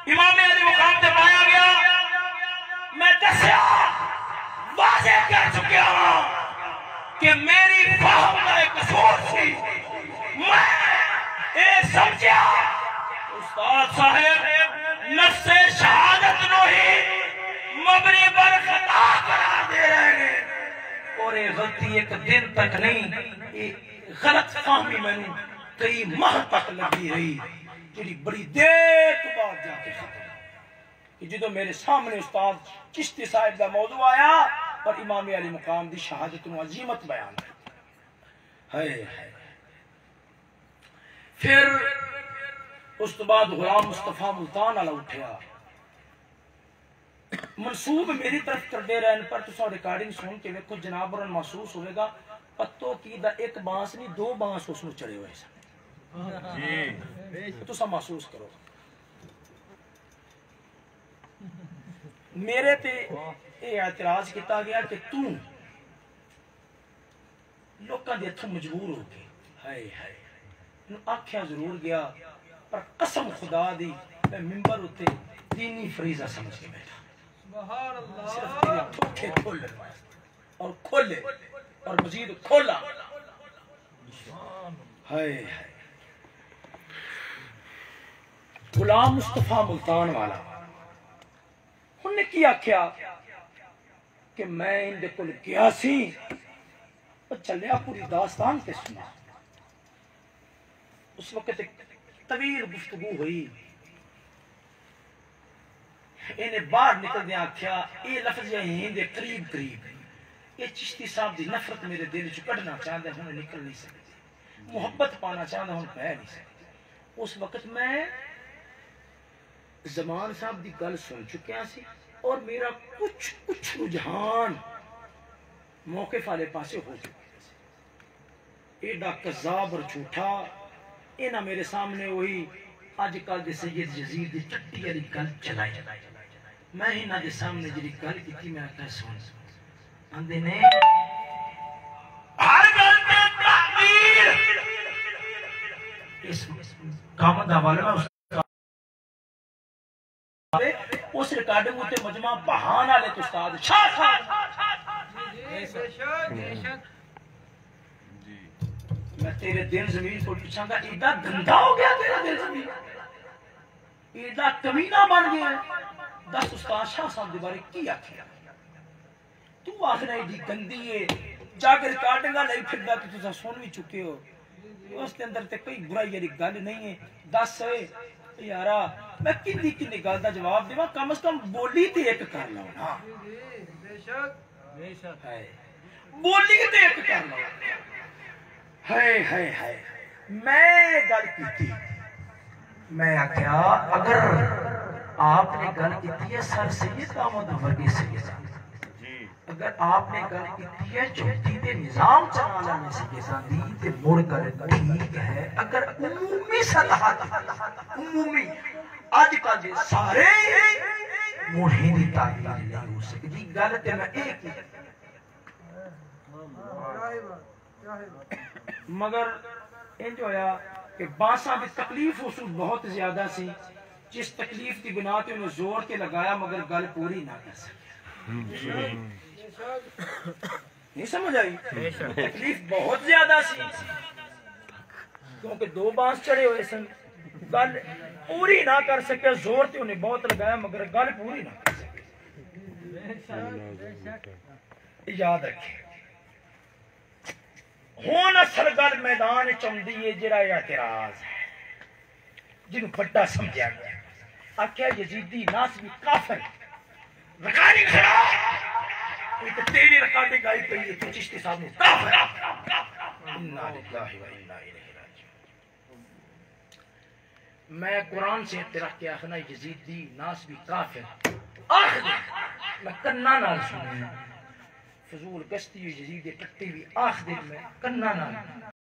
امام علی مقام تے پایا گیا میں دسیا واضح کر چکیا ہوں کہ میری فہم کا ایک قصور سی میں اے سمجھا استاد صاحب نفس شہادت نو ہی مبنی پر خطا قرار دے رہے ہیں اور یہ غلطی ایک دن تک نہیں غلط فہمی میں نے کئی ماہ تک لگی رہی جڑی بڑی دیر تو بعد جا کے ختم کہ جدو میرے سامنے استاد چشتی صاحب کا موضوع آیا اور امام علی مقام دی شہادت و عظیمت بیان ہے پھر اس تو بعد غلام مصطفیٰ ملتان والا اٹھیا منصوب میری طرف کر دے رہے پر تو ریکارڈنگ سن کے ویکھو جناب اور محسوس ہوئے گا پتوں کی دا ایک بانس نہیں دو بانس اس میں چڑھے ہوئے سن تو سب محسوس کرو میرے تے یہ اعتراض کیتا گیا کہ تو لوکاں دے ہتھوں مجبور ہو کے ہائے ہائے آکھیا ضرور گیا پر قسم خدا دی میں منبر اتے دینی فریضہ سمجھ کے بیٹھا صرف تیرے ٹھوکے کھول اور کھولے اور مزید کھولا ہائے غلام مصطفیٰ ملتان والا انہوں نے کیا کیا کہ میں ان دے کل گیا سی اور چلیا پوری داستان تے سنا اس وقت ایک طویل گفتگو ہوئی انہیں باہر نکل دیا کیا یہ لفظ یہیں دے قریب قریب یہ چشتی صاحب دی نفرت میرے دل چ کڈنا چاہتا ہوں نکل نہیں سکتی محبت پانا چاہتا ہوں پہ نہیں سکتی اس وقت میں زمان صاحب دی گل سن چکیا سی اور میرا کچھ رجحان موقف والے پاسے ہو چکا سی ایڈا کذاب اور جھوٹا اینا میرے سامنے وہی آج کل دے سید یزید دی چٹی والی گل چلائی میں ہی نہ دے سامنے جڑی گل کی تھی میں آتا سن اندے نے ہر گل تے تعبیر اس کام دا والا اس ریکارڈنگ تے مجمع بہان والے تو استاد شاہ صاحب میں تیرے دل زمین کو پوچھاں گا ایڈا گندا ہو گیا تیرا دل زمین ایڈا کمینہ بن گیا دس استاد شاہ صاحب دے بارے کی آکھیا تو آخر ایڈی گندی ہے جا کے ریکارڈنگاں نہیں پھردا تو تساں سن بھی چکے ہو اس کے اندر تے کوئی برائی والی گل نہیں ہے دس یارا میں کدی گل دا جواب دیواں کم از کم بولی تے ایک کر لو نا بے شک بولی تے ایک کر لو ہائے ہائے ہائے میں گل کیتی میں آخیا اگر آپ نے گل کیتی ہے سر سید احمد ورگے سید اگر آپ نے گل کیتی ہے چوٹی دے نظام چلانا میں سید دی تے مڑ کر ٹھیک ہے اگر عمومی سطح عمومی آج کا جے سارے موڑھی دی تعلیم نہیں ہو سکتی گل تے میں ایک مگر ان جو آیا کہ باسا بھی تکلیف اصول بہت زیادہ سی، جس تکلیف کی بنا پہ انہیں زور کے لگایا مگر گل پوری نہ کر سکے. نہیں سمجھ آئی؟ تکلیف بہت زیادہ سی کیونکہ 2 بانس چڑھے ہوئے سن، گل پوری نہ کر سکے، زور تے انہیں بہت لگایا مگر گل پوری نہ کر سکے. یاد رکھیں ہون اصل گل میدان چوندی ہے جڑا اعتراض ہے جنہوں بڑا سمجھا گیا، آکھیا یزیدی ناسبی کافر رکاری کھڑا تو تیری رکاٹیں گائی پئی ہے تو چشتی صاحب نے کافر. انا للہ و انا الیہ راجعون. میں قرآن سے اعتراف کیا آخنا یزیدی ناسبی کافر آخ دے میں کننا نال سنوں فضول گشتی ہوئی یزید ٹٹی بھی آخ دے میں کننا نال